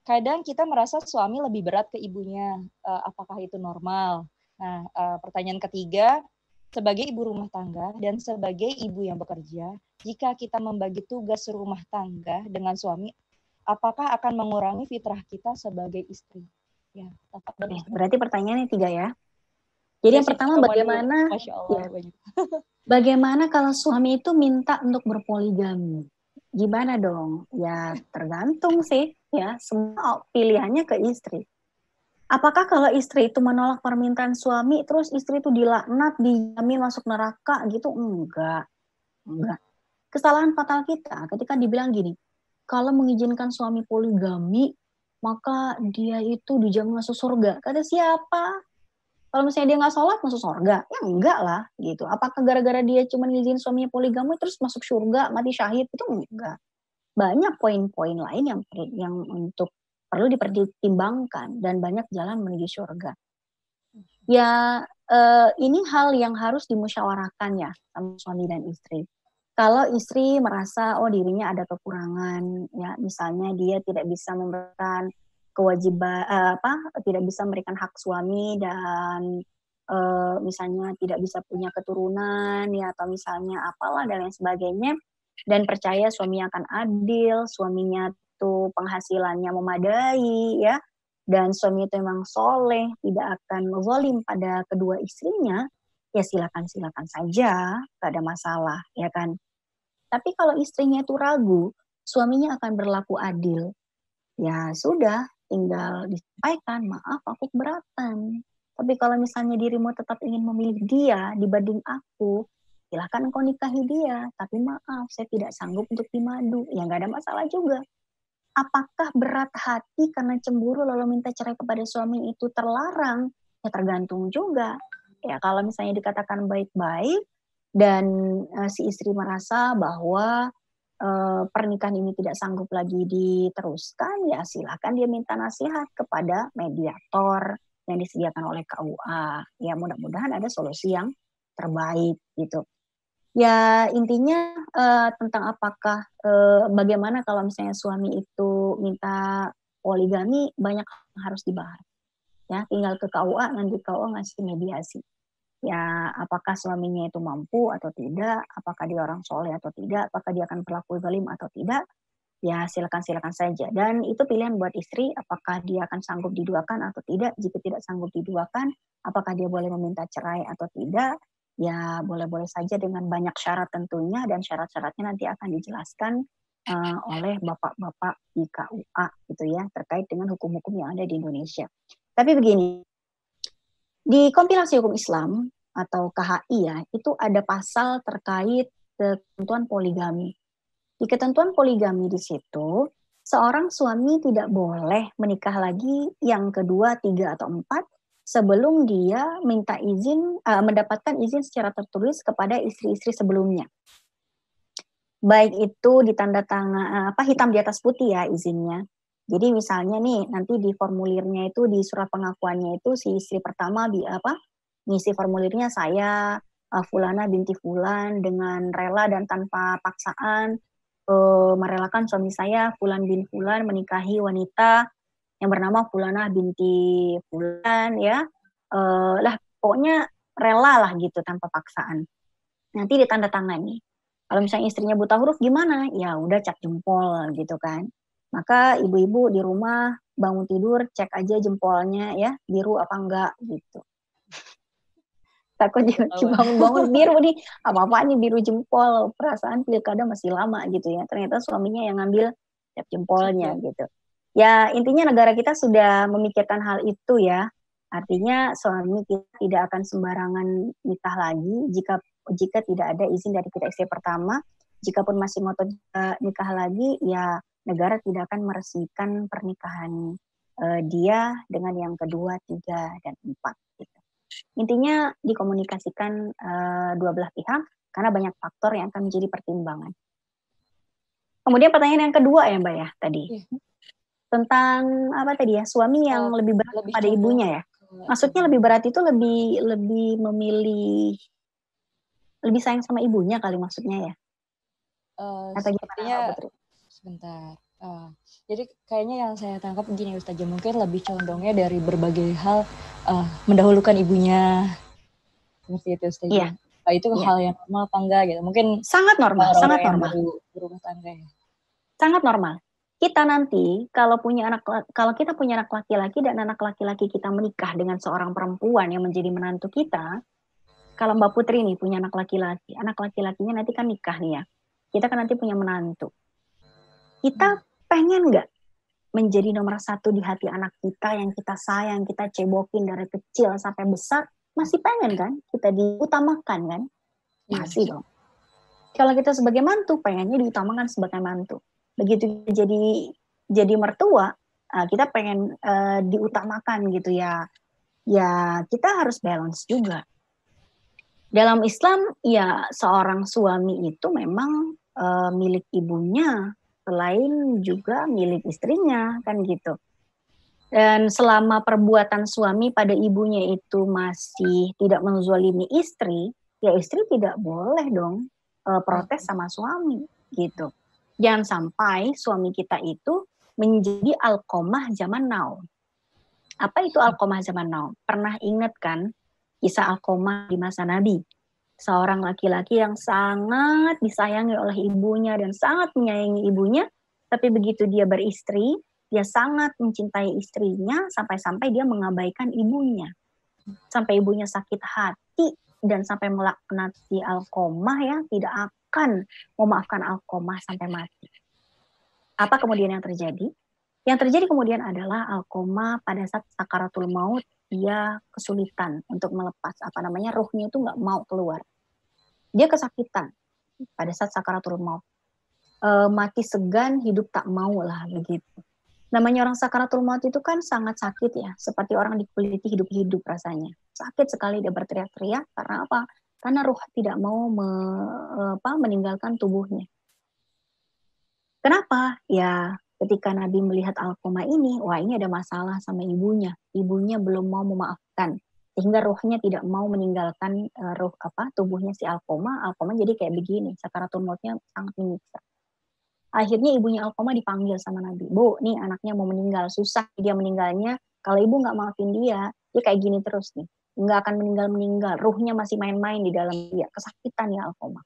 Speaker 1: kadang kita merasa suami lebih berat ke ibunya. Apakah itu normal? Nah, pertanyaan ketiga, sebagai ibu rumah tangga dan sebagai ibu yang bekerja, jika kita membagi tugas rumah tangga dengan suami, apakah akan mengurangi fitrah kita sebagai istri? Ya,
Speaker 2: Berarti pertanyaannya 3 ya. Jadi yang pertama bagaimana?
Speaker 1: Masya Allah,
Speaker 2: Ya, bagaimana kalau suami itu minta untuk berpoligami? Gimana dong? Ya tergantung sih, ya semua pilihannya ke istri. Apakah kalau istri itu menolak permintaan suami, terus istri itu dilaknat, dijamin masuk neraka gitu? Enggak. Kesalahan fatal kita ketika dibilang gini, kalau mengizinkan suami poligami, maka dia itu dijamin masuk surga. Kata siapa? Kalau misalnya dia nggak sholat masuk surga, ya enggak lah gitu. Apakah gara-gara dia cuma ngizin suaminya poligami terus masuk surga, mati syahid? Itu enggak. Banyak poin-poin lain yang untuk perlu dipertimbangkan dan banyak jalan menuju surga. Ya ini hal yang harus dimusyawarahkan ya sama suami dan istri. Kalau istri merasa dirinya ada kekurangan, ya misalnya dia tidak bisa memberikan kewajiban tidak bisa memberikan hak suami dan misalnya tidak bisa punya keturunan ya atau misalnya apalah dan lain sebagainya dan percaya suaminya akan adil, suaminya tuh penghasilannya memadai ya dan suami itu memang soleh, tidak akan zalim pada kedua istrinya, ya silakan saja, gak ada masalah ya kan. Tapi kalau istrinya itu ragu, suaminya akan berlaku adil. Ya sudah, tinggal disampaikan, maaf aku keberatan. Tapi kalau misalnya dirimu tetap ingin memilih dia dibanding aku, silahkan engkau nikahi dia. Tapi maaf, saya tidak sanggup untuk dimadu. Ya nggak ada masalah juga. Apakah berat hati karena cemburu lalu minta cerai kepada suami itu terlarang? Ya tergantung juga. Ya kalau misalnya dikatakan baik-baik, dan si istri merasa bahwa pernikahan ini tidak sanggup lagi diteruskan, ya silakan dia minta nasihat kepada mediator yang disediakan oleh KUA. Ya mudah-mudahan ada solusi yang terbaik gitu. Ya intinya tentang apakah bagaimana kalau misalnya suami itu minta poligami, banyak harus dibahas. Ya tinggal ke KUA, nanti KUA ngasih mediasi. Ya apakah suaminya itu mampu atau tidak, apakah dia orang soleh atau tidak, apakah dia akan berlaku zalim atau tidak, ya silakan saja. Dan itu pilihan buat istri, apakah dia akan sanggup diduakan atau tidak. Jika tidak sanggup diduakan, apakah dia boleh meminta cerai atau tidak, ya boleh-boleh saja dengan banyak syarat tentunya, dan syarat-syaratnya nanti akan dijelaskan oleh bapak-bapak di KUA gitu ya, terkait dengan hukum-hukum yang ada di Indonesia. Tapi begini, di kompilasi hukum Islam atau KHI ya, itu ada pasal terkait ketentuan poligami. Di ketentuan poligami di situ, seorang suami tidak boleh menikah lagi yang kedua, tiga, atau empat sebelum dia minta izin, mendapatkan izin secara tertulis kepada istri-istri sebelumnya. Baik itu ditanda tangan, hitam di atas putih ya izinnya. Jadi misalnya nih nanti di formulirnya itu di surat pengakuannya itu si istri pertama ngisi formulirnya saya Fulana binti Fulan dengan rela dan tanpa paksaan merelakan suami saya Fulan bin Fulan menikahi wanita yang bernama Fulana binti Fulan ya lah pokoknya rela lah gitu tanpa paksaan. Nanti ditandatangani. Kalau misalnya istrinya buta huruf gimana? Ya udah cap jempol gitu kan. Maka ibu-ibu di rumah bangun tidur cek aja jempolnya ya biru apa enggak gitu. Takut bangun-bangun biru nih apa-apaan nih biru jempol, perasaan pilkada masih lama gitu ya. Ternyata suaminya yang ngambil cap jempolnya gitu. Ya intinya negara kita sudah memikirkan hal itu ya. Artinya suami kita tidak akan sembarangan nikah lagi jika tidak ada izin dari kita istri pertama. Jikapun masih ngotot nikah lagi, ya negara tidak akan meresmikan pernikahan dia dengan yang kedua, tiga, dan empat. Gitu. Intinya dikomunikasikan dua belah pihak karena banyak faktor yang akan menjadi pertimbangan. Kemudian pertanyaan yang kedua ya Mbak ya tadi. Tentang apa tadi ya, suami yang lebih berat pada ibunya ya. Maksudnya lebih berat itu lebih memilih, lebih sayang sama ibunya kali maksudnya ya. Atau gimana Putri?
Speaker 1: Sebentar. Jadi kayaknya yang saya tangkap begini Ustazah, mungkin lebih condongnya dari berbagai hal mendahulukan ibunya. Seperti itu Ustazah.
Speaker 2: Iya.
Speaker 1: Itu hal yang normal apa enggak gitu. Mungkin
Speaker 2: sangat normal, sangat normal.
Speaker 1: Berumah tangga ya.
Speaker 2: Sangat normal. kita nanti kalau kita punya anak laki-laki dan anak laki-laki kita menikah dengan seorang perempuan yang menjadi menantu kita, kalau Mbak Putri nih punya anak laki-lakinya nanti kan nikah nih ya, kita kan nanti punya menantu. Kita pengen nggak menjadi nomor satu di hati anak kita yang kita sayang, kita cebokin dari kecil sampai besar? Masih pengen kan? Kita diutamakan kan? Masih dong. Kalau kita sebagai mantu, pengennya diutamakan sebagai mantu. Begitu jadi mertua, kita pengen diutamakan gitu ya. Ya kita harus balance juga. Dalam Islam, ya seorang suami itu memang milik ibunya, selain juga milik istrinya, kan gitu. Dan selama perbuatan suami pada ibunya itu masih tidak menzalimi istri, ya istri tidak boleh dong protes sama suami gitu. Jangan sampai suami kita itu menjadi alqomah zaman now. Apa itu alqomah zaman now? Pernah ingat kan kisah alqomah di masa Nabi? Seorang laki-laki yang sangat disayangi oleh ibunya dan sangat menyayangi ibunya, tapi begitu dia beristri, dia sangat mencintai istrinya sampai-sampai dia mengabaikan ibunya. Sampai ibunya sakit hati dan sampai melaknati alqomah ya, tidak akan memaafkan alqomah sampai mati. Apa kemudian yang terjadi? Yang terjadi kemudian adalah alqomah pada saat sakaratul maut, dia kesulitan untuk melepas ruhnya itu nggak mau keluar. Dia kesakitan pada saat sakaratul maut. Mati segan, hidup tak mau lah begitu. Namanya orang sakaratul maut itu kan sangat sakit ya, seperti orang dikuliti hidup-hidup rasanya. Sakit sekali dia berteriak-teriak karena apa? Karena ruh tidak mau meninggalkan tubuhnya. Kenapa? Ya ketika Nabi melihat Alqomah ini, wah ini ada masalah sama ibunya. Ibunya belum mau memaafkan, sehingga ruhnya tidak mau meninggalkan tubuhnya si Alqomah. Alqomah jadi kayak begini, sakaratul mautnya sangat menyiksa. Akhirnya ibunya Alqomah dipanggil sama Nabi. Bu, nih anaknya mau meninggal, susah dia meninggalnya. Kalau ibu nggak maafin dia kayak gini terus nih. Nggak akan meninggal, ruhnya masih main-main di dalam dia. Kesakitan ya Alqomah.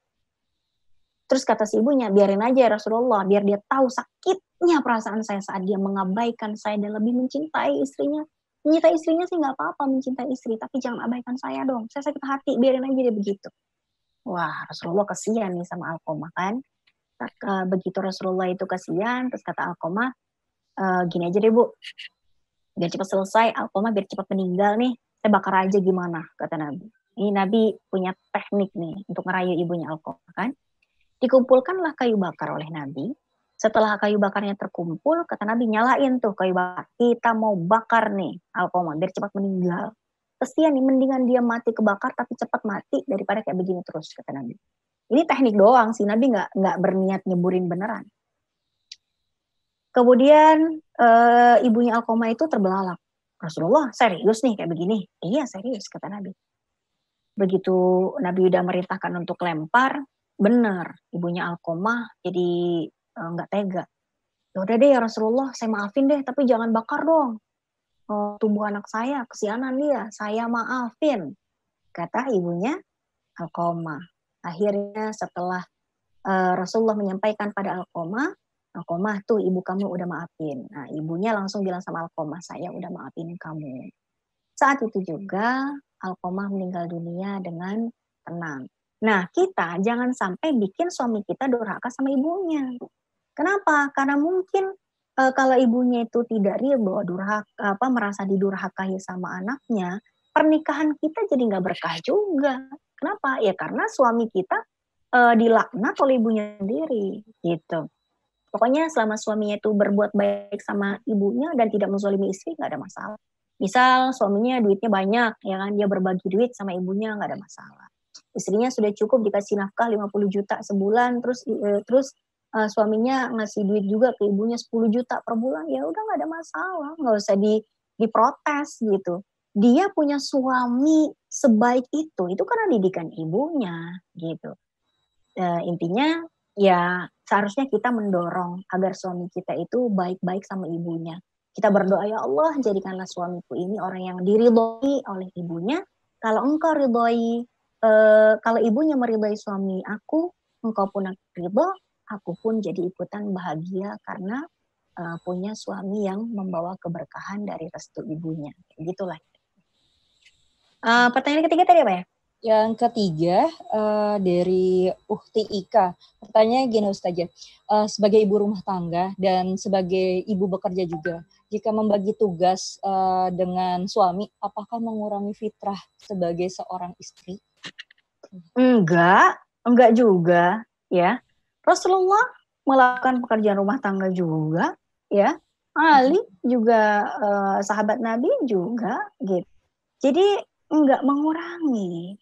Speaker 2: Terus kata si ibunya, biarin aja ya Rasulullah, biar dia tahu sakitnya perasaan saya saat dia mengabaikan saya dan lebih mencintai istrinya. Mencintai istrinya sih nggak apa-apa mencintai istri, tapi jangan abaikan saya dong. Saya sakit hati, biarin aja dia begitu. Wah, Rasulullah kasihan nih sama Alqomah kan. Begitu Rasulullah itu kasihan, terus kata Alqomah, gini aja deh Bu, biar cepat selesai, Alqomah biar cepat meninggal nih, saya bakar aja gimana, kata Nabi. Ini Nabi punya teknik nih untuk ngerayu ibunya Alqomah kan. Dikumpulkanlah kayu bakar oleh Nabi. Setelah kayu bakarnya terkumpul, kata Nabi, nyalain tuh kayu bakar. Kita mau bakar nih Alqomah biar cepat meninggal. Kesian nih, mendingan dia mati kebakar tapi cepat mati daripada kayak begini terus, kata Nabi. Ini teknik doang sih, Nabi nggak berniat nyeburin beneran. Kemudian ibunya Alqomah itu terbelalak. Rasulullah, serius nih kayak begini? Iya serius, kata Nabi. Begitu Nabi udah merintahkan untuk lempar, benar ibunya Alqomah jadi nggak tega. Ya udah deh ya Rasulullah, saya maafin deh, tapi jangan bakar dong tubuh anak saya, kesianan dia, saya maafin, kata ibunya Alqomah. Akhirnya setelah Rasulullah menyampaikan pada Alqomah, Alqomah tuh ibu kamu udah maafin. Nah ibunya langsung bilang sama Alqomah, saya udah maafin kamu. Saat itu juga Alqomah meninggal dunia dengan tenang. Nah, kita jangan sampai bikin suami kita durhaka sama ibunya. Kenapa? Karena mungkin kalau ibunya itu tidak ridho, merasa didurhakai sama anaknya, pernikahan kita jadi nggak berkah juga. Kenapa? Ya karena suami kita dilaknat oleh ibunya sendiri, gitu. Pokoknya selama suaminya itu berbuat baik sama ibunya dan tidak menzalimi istri, nggak ada masalah. Misal suaminya duitnya banyak, ya kan, dia berbagi duit sama ibunya, nggak ada masalah. Istrinya sudah cukup dikasih nafkah 50 juta sebulan, terus suaminya ngasih duit juga ke ibunya 10 juta per bulan, ya udah nggak ada masalah, nggak usah diprotes gitu. Dia punya suami sebaik itu karena didikan ibunya gitu. Intinya ya seharusnya kita mendorong agar suami kita itu baik-baik sama ibunya. Kita berdoa, ya Allah jadikanlah suamiku ini orang yang diridhoi oleh ibunya. Kalau engkau ridhoi, kalau ibunya meridhoi suami aku, engkau pun ridho, aku pun jadi ikutan bahagia karena punya suami yang membawa keberkahan dari restu ibunya. Gitulah. Pertanyaan ketiga tadi apa ya?
Speaker 1: Yang ketiga dari Ukti Ika. Pertanyaannya gini Ustazah, sebagai ibu rumah tangga dan sebagai ibu bekerja juga, jika membagi tugas dengan suami, apakah mengurangi fitrah sebagai seorang istri?
Speaker 2: Enggak juga, ya. Rasulullah melakukan pekerjaan rumah tangga juga, ya. Ali juga sahabat Nabi juga, gitu. Jadi enggak mengurangi.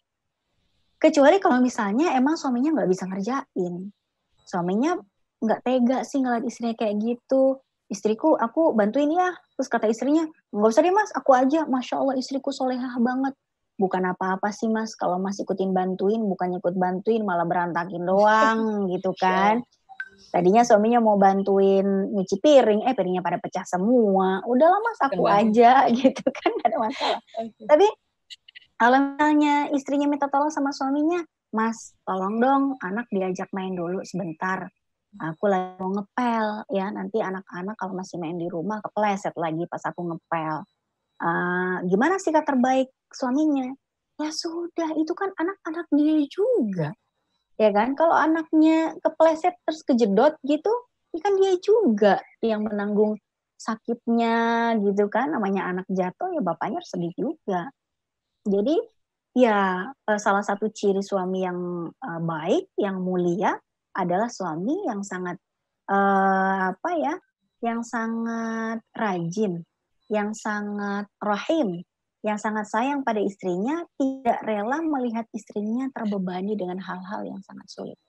Speaker 2: Kecuali kalau misalnya emang suaminya nggak bisa ngerjain. Suaminya nggak tega sih ngeliat istrinya kayak gitu. Istriku, aku bantuin ya. Terus kata istrinya, nggak usah deh mas, aku aja. Masya Allah istriku solehah banget. Bukan apa-apa sih mas, kalau mas ikutin bantuin, bukan ikut bantuin, malah berantakin doang gitu kan. Tadinya suaminya mau bantuin nyuci piring, piringnya pada pecah semua. Udahlah mas, aku aja gitu kan, gak ada masalah. Tapi kalau misalnya istrinya minta tolong sama suaminya, mas tolong dong anak diajak main dulu sebentar. Aku lagi mau ngepel ya, nanti anak-anak kalau masih main di rumah kepleset lagi pas aku ngepel. Gimana sikap terbaik suaminya? Ya sudah, itu kan anak-anak dia juga. Ya kan, kalau anaknya kepleset terus kejedot gitu, ini kan dia juga yang menanggung sakitnya gitu kan. Namanya anak jatuh ya bapaknya harus sedih juga. Jadi ya salah satu ciri suami yang baik, yang mulia adalah suami yang sangat yang sangat rajin, yang sangat rahim, yang sangat sayang pada istrinya, tidak rela melihat istrinya terbebani dengan hal-hal yang sangat sulit.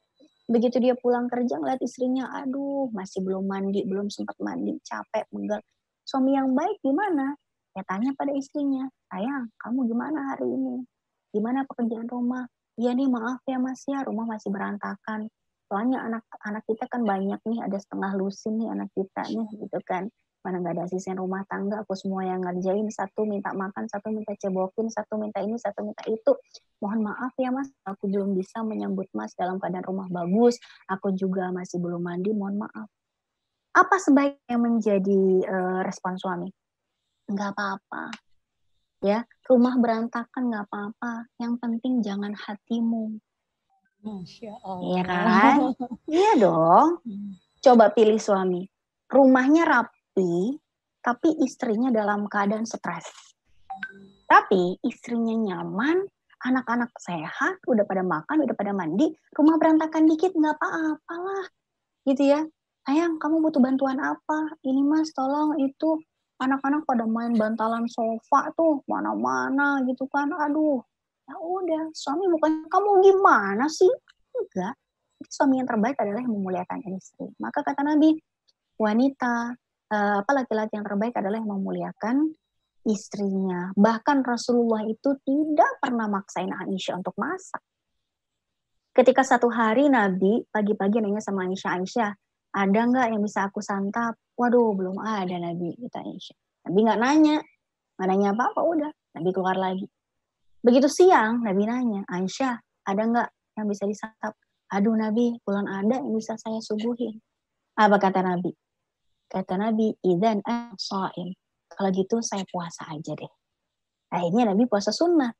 Speaker 2: Begitu dia pulang kerja ngeliat istrinya, aduh masih belum mandi, belum sempat mandi, capek, pegal. Suami yang baik gimana? Ya tanya pada istrinya, sayang kamu gimana hari ini? Gimana pekerjaan rumah? Iya nih maaf ya mas ya, rumah masih berantakan. Soalnya anak kita kan banyak nih, ada setengah lusin nih anak kita nih gitu kan. Mana gak ada asisten rumah tangga, aku semua yang ngerjain, satu minta makan, satu minta cebokin, satu minta ini, satu minta itu. Mohon maaf ya mas, aku belum bisa menyambut mas dalam keadaan rumah bagus, aku juga masih belum mandi, mohon maaf. Apa sebaiknya menjadi respon suami? Nggak apa-apa. Ya, rumah berantakan nggak apa-apa. Yang penting jangan hatimu.
Speaker 1: Masya Allah.
Speaker 2: Iya kan? Iya dong. Coba pilih suami. Rumahnya rapi, tapi istrinya dalam keadaan stres. Tapi istrinya nyaman, anak-anak sehat, udah pada makan, udah pada mandi, rumah berantakan dikit nggak apa-apalah. Gitu ya. Sayang, kamu butuh bantuan apa? Ini mas, tolong itu anak-anak pada main bantalan sofa tuh mana-mana gitu kan. Aduh, ya udah, suami bukan kamu gimana sih? Enggak. Suami yang terbaik adalah yang memuliakan istri. Maka kata Nabi, wanita laki-laki yang terbaik adalah yang memuliakan istrinya. Bahkan Rasulullah itu tidak pernah maksain Aisyah untuk masak. Ketika satu hari Nabi pagi-pagi nanya sama Aisyah, ada nggak yang bisa aku santap? Waduh, belum ada Nabi, kata Aisyah. Nabi nggak nanya apa-apa, udah. Nabi keluar lagi. Begitu siang, Nabi nanya, Aisyah, ada nggak yang bisa disantap? Aduh Nabi, belum ada yang bisa saya suguhin. Apa kata Nabi? Kata Nabi, idzan shaim. Kalau gitu saya puasa aja deh. Akhirnya Nabi puasa sunnah.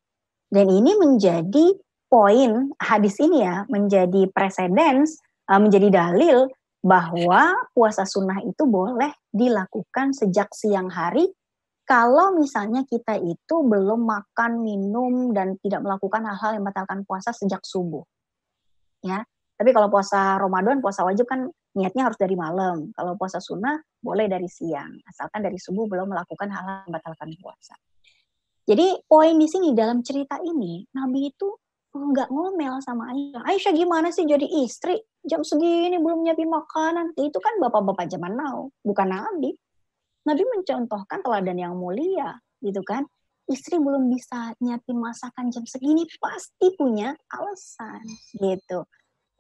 Speaker 2: Dan ini menjadi poin hadis ini ya, menjadi precedence, menjadi dalil bahwa puasa sunnah itu boleh dilakukan sejak siang hari kalau misalnya kita itu belum makan, minum, dan tidak melakukan hal-hal yang membatalkan puasa sejak subuh. Ya, tapi kalau puasa Ramadan, puasa wajib kan niatnya harus dari malam. Kalau puasa sunnah boleh dari siang, asalkan dari subuh belum melakukan hal-hal yang membatalkan puasa. Jadi poin di sini dalam cerita ini, Nabi itu nggak ngomel sama Aisyah. Aisyah gimana sih jadi istri? Jam segini belum nyiapin makanan. Itu kan bapak-bapak zaman now, bukan Nabi. Nabi mencontohkan teladan yang mulia, gitu kan. Istri belum bisa nyiapin masakan jam segini, pasti punya alasan, gitu.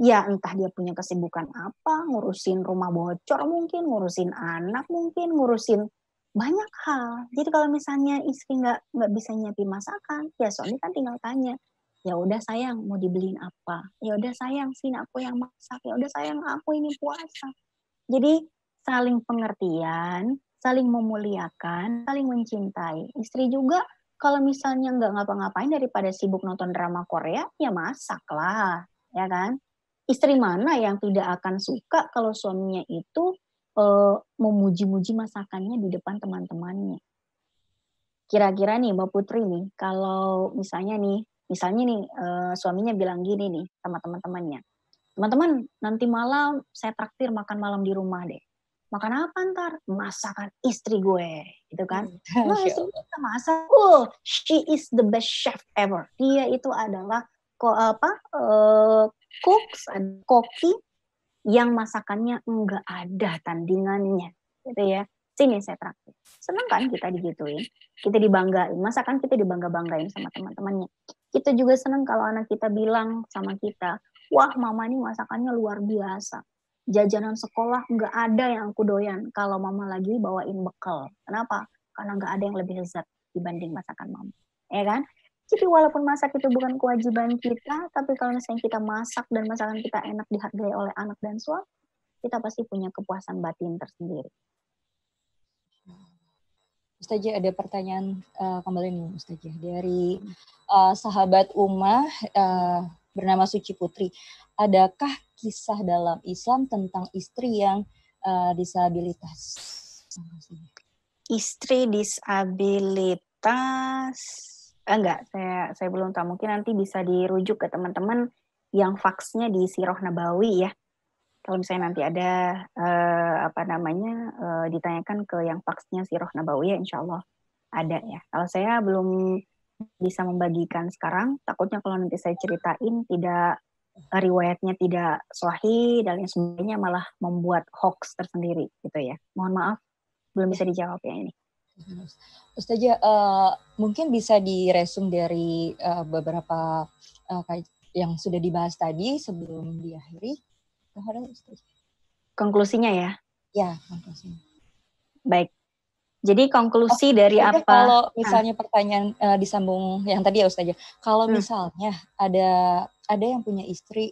Speaker 2: Ya entah dia punya kesibukan apa, ngurusin rumah bocor mungkin, ngurusin anak mungkin, ngurusin banyak hal. Jadi kalau misalnya istri nggak bisa nyiapin masakan, ya suami kan tinggal tanya, ya udah sayang mau dibeliin apa, ya udah sayang sini aku yang masak, ya udah sayang aku ini puasa. Jadi saling pengertian, saling memuliakan, saling mencintai. Istri juga kalau misalnya nggak ngapa-ngapain daripada sibuk nonton drama Korea, ya masak lah, ya kan? Istri mana yang tidak akan suka kalau suaminya itu memuji-muji masakannya di depan teman-temannya? Kira-kira nih Mbak Putri nih, kalau misalnya nih suaminya bilang gini nih sama teman-temannya, teman-teman nanti malam saya traktir makan malam di rumah deh. Makan apa ntar? Masakan istri gue, gitu kan? Nah
Speaker 1: Masya
Speaker 2: istri
Speaker 1: Allah.
Speaker 2: kita masak, she is the best chef ever. Dia itu adalah cooks, koki yang masakannya enggak ada tandingannya, gitu ya. Sini saya traktir. Senang kan kita digituin, kita dibanggain, masakan kita dibangga-banggain sama teman-temannya. Kita juga senang kalau anak kita bilang sama kita, wah mama ini masakannya luar biasa. Jajanan sekolah nggak ada yang aku doyan kalau mama lagi bawain bekal. Kenapa? Karena nggak ada yang lebih lezat dibanding masakan mama. Ya kan? Jadi walaupun masak itu bukan kewajiban kita, tapi kalau misalnya kita masak dan masakan kita enak dihargai oleh anak dan suami, kita pasti punya kepuasan batin tersendiri.
Speaker 1: Ustazah ada pertanyaan kembali nih Ustazah dari sahabat Umah bernama Suci Putri. Adakah kisah dalam Islam tentang istri yang disabilitas?
Speaker 2: Istri disabilitas enggak, saya belum tahu. Mungkin nanti bisa dirujuk ke teman-teman yang faksnya di Sirah Nabawi ya. Kalau misalnya nanti ada ditanyakan ke yang faksnya Sirah Nabawi ya, insya Allah ada ya. Kalau saya belum bisa membagikan sekarang, takutnya kalau nanti saya ceritain tidak riwayatnya tidak sahih dan lain sebagainya, malah membuat hoax tersendiri gitu ya. Mohon maaf belum bisa dijawab ya ini.
Speaker 1: Ustazah, mungkin bisa diresum dari beberapa yang sudah dibahas tadi sebelum diakhiri.
Speaker 2: Konklusinya ya?
Speaker 1: Ya, konklusinya.
Speaker 2: Baik. Jadi konklusi dari apa?
Speaker 1: Kalau misalnya pertanyaan disambung yang tadi ya Ustazah, kalau misalnya ada yang punya istri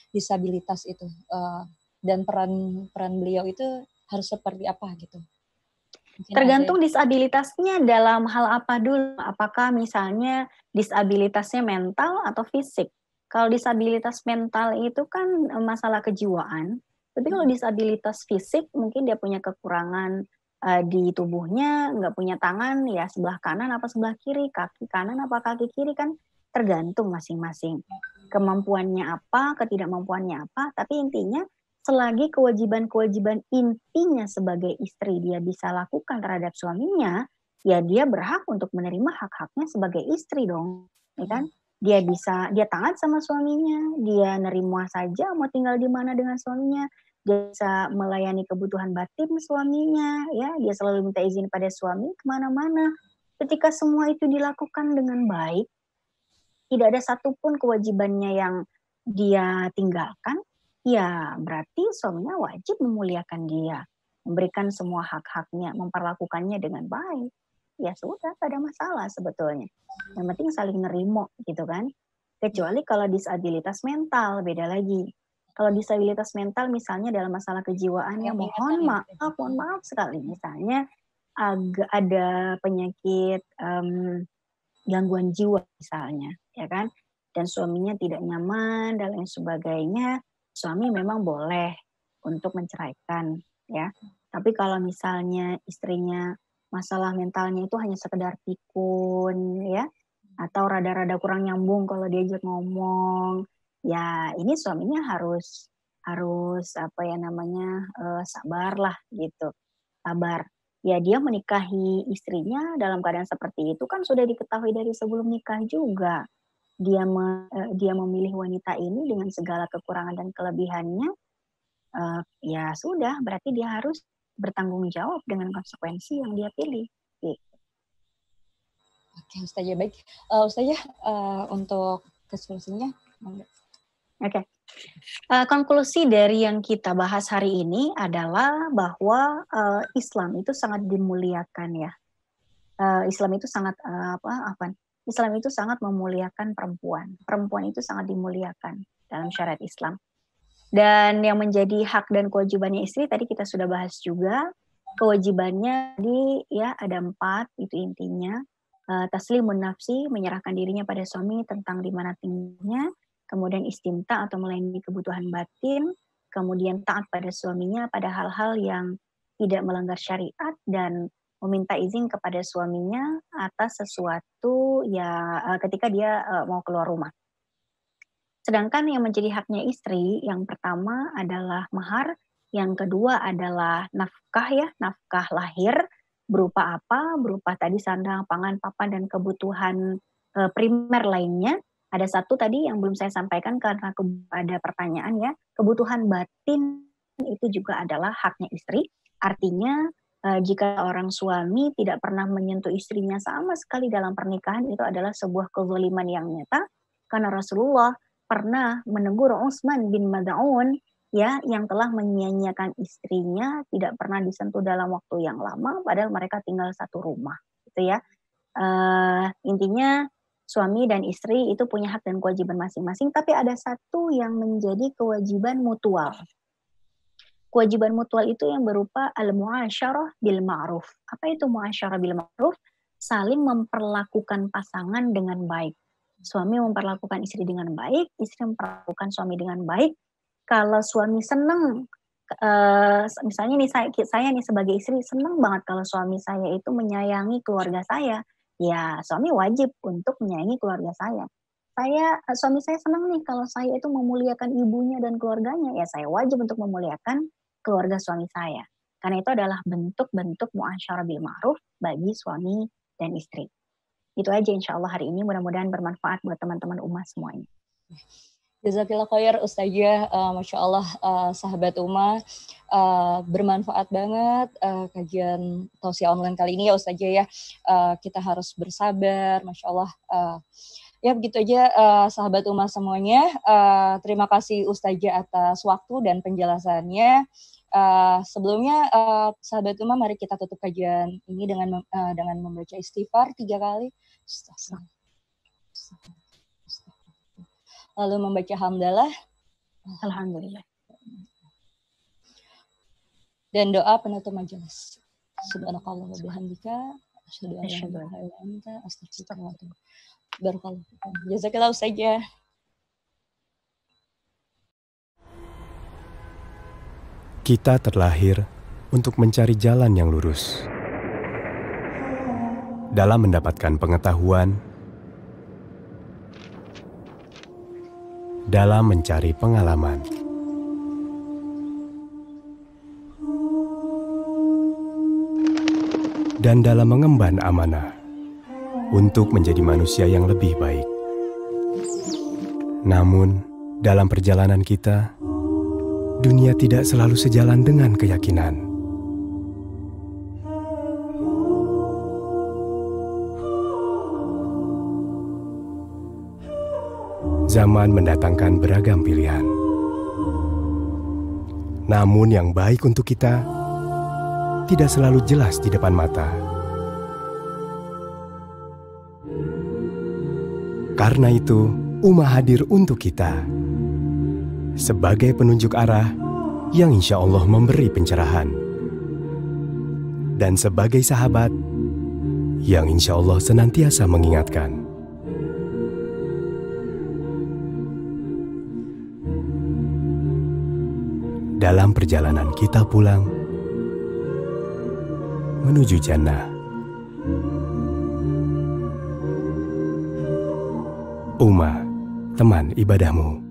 Speaker 1: disabilitas itu dan peran beliau itu harus seperti apa gitu?
Speaker 2: Tergantung disabilitasnya dalam hal apa dulu. Apakah misalnya disabilitasnya mental atau fisik? Kalau disabilitas mental itu kan masalah kejiwaan. Tapi kalau disabilitas fisik mungkin dia punya kekurangan di tubuhnya, nggak punya tangan ya sebelah kanan apa sebelah kiri, kaki kanan apa kaki kiri, kan tergantung masing-masing. Kemampuannya apa, ketidakmampuannya apa, tapi intinya selagi kewajiban-kewajiban intinya sebagai istri dia bisa lakukan terhadap suaminya, ya dia berhak untuk menerima hak-haknya sebagai istri dong, ya kan? Dia taat sama suaminya, dia nerima saja mau tinggal di mana dengan suaminya, dia bisa melayani kebutuhan batin suaminya, ya, dia selalu minta izin pada suami kemana-mana. Ketika semua itu dilakukan dengan baik, tidak ada satupun kewajibannya yang dia tinggalkan, ya berarti suaminya wajib memuliakan dia, memberikan semua hak-haknya, memperlakukannya dengan baik. Ya sudah, tak ada masalah sebetulnya. Yang penting saling nerimo gitu kan. Kecuali kalau disabilitas mental, beda lagi. Kalau disabilitas mental misalnya dalam masalah kejiwaan, ya mohon maaf sekali. Misalnya ada penyakit gangguan jiwa misalnya, ya kan? Dan suaminya tidak nyaman dan lain sebagainya, suami memang boleh untuk menceraikan, ya. Tapi kalau misalnya istrinya masalah mentalnya itu hanya sekedar pikun, ya, atau rada-rada kurang nyambung kalau diajak ngomong, ya ini suaminya harus sabar lah gitu, sabar. Ya dia menikahi istrinya dalam keadaan seperti itu kan sudah diketahui dari sebelum nikah juga. Dia memilih wanita ini dengan segala kekurangan dan kelebihannya, ya sudah berarti dia harus bertanggung jawab dengan konsekuensi yang dia pilih. Gitu.
Speaker 1: Oke, Ustazah, baik. Ustazah, untuk konklusinya.
Speaker 2: Oke. Konklusi dari yang kita bahas hari ini adalah bahwa Islam itu sangat dimuliakan ya. Islam itu sangat Islam itu sangat memuliakan perempuan. Perempuan itu sangat dimuliakan dalam syariat Islam. Dan yang menjadi hak dan kewajibannya istri tadi kita sudah bahas juga. Kewajibannya ya ada 4, itu intinya. Taslimun nafsi, menyerahkan dirinya pada suami tentang di mana tinggalnya, kemudian istimta atau melayani kebutuhan batin, kemudian taat pada suaminya pada hal-hal yang tidak melanggar syariat, dan meminta izin kepada suaminya atas sesuatu ya ketika dia mau keluar rumah. Sedangkan yang menjadi haknya istri, yang pertama adalah mahar, yang kedua adalah nafkah ya, nafkah lahir, berupa apa? Berupa tadi sandang, pangan, papan, dan kebutuhan primer lainnya. Ada satu tadi yang belum saya sampaikan karena ada pertanyaan ya, kebutuhan batin itu juga adalah haknya istri. Artinya jika orang suami tidak pernah menyentuh istrinya sama sekali dalam pernikahan, itu adalah sebuah kezaliman yang nyata, karena Rasulullah pernah menegur Utsman bin Mad'un ya, yang telah menyia-nyiakan istrinya, tidak pernah disentuh dalam waktu yang lama padahal mereka tinggal satu rumah gitu ya. Intinya suami dan istri itu punya hak dan kewajiban masing-masing, tapi ada satu yang menjadi kewajiban mutual. Kewajiban mutual itu yang berupa al-mu'asyarah bil ma'ruf. Apa itu mu'asyarah bil ma'ruf? Saling memperlakukan pasangan dengan baik. Suami memperlakukan istri dengan baik, istri memperlakukan suami dengan baik. Kalau suami senang, misalnya nih saya nih sebagai istri senang banget kalau suami saya itu menyayangi keluarga saya, ya suami wajib untuk menyayangi keluarga saya. Suami saya senang nih kalau saya itu memuliakan ibunya dan keluarganya, ya saya wajib untuk memuliakan keluarga suami saya. Karena itu adalah bentuk-bentuk mu'asyarah bil ma'ruf bagi suami dan istri. Itu aja insya Allah hari ini, mudah-mudahan bermanfaat buat teman-teman ummah semuanya.
Speaker 1: Jazakillah khair Ustazah, Masya Allah sahabat ummah, bermanfaat banget kajian tausiah online kali ini ya Ustazah ya. Kita harus bersabar, Masya Allah. Ya begitu aja sahabat ummah semuanya. Terima kasih Ustazah atas waktu dan penjelasannya. Sebelumnya sahabat ummah, mari kita tutup kajian ini dengan membaca istighfar 3 kali. Lalu membaca hamdalah,
Speaker 2: alhamdulillah,
Speaker 1: dan doa penutup majelis. Subhanakallah wa bihamdika, asyhadu an la ilaha illa anta, astaghfiruka wa atubu ilaik. Barakallahu fikum. Jazakillah Ustazah.
Speaker 3: Kita terlahir untuk mencari jalan yang lurus. Dalam mendapatkan pengetahuan, dalam mencari pengalaman, dan dalam mengemban amanah untuk menjadi manusia yang lebih baik. Namun, dalam perjalanan kita, dunia tidak selalu sejalan dengan keyakinan. Zaman mendatangkan beragam pilihan. Namun yang baik untuk kita tidak selalu jelas di depan mata. Karena itu, ummah hadir untuk kita sebagai penunjuk arah yang insya Allah memberi pencerahan, dan sebagai sahabat yang insya Allah senantiasa mengingatkan. Dalam perjalanan kita pulang menuju jannah, ummah, teman ibadahmu.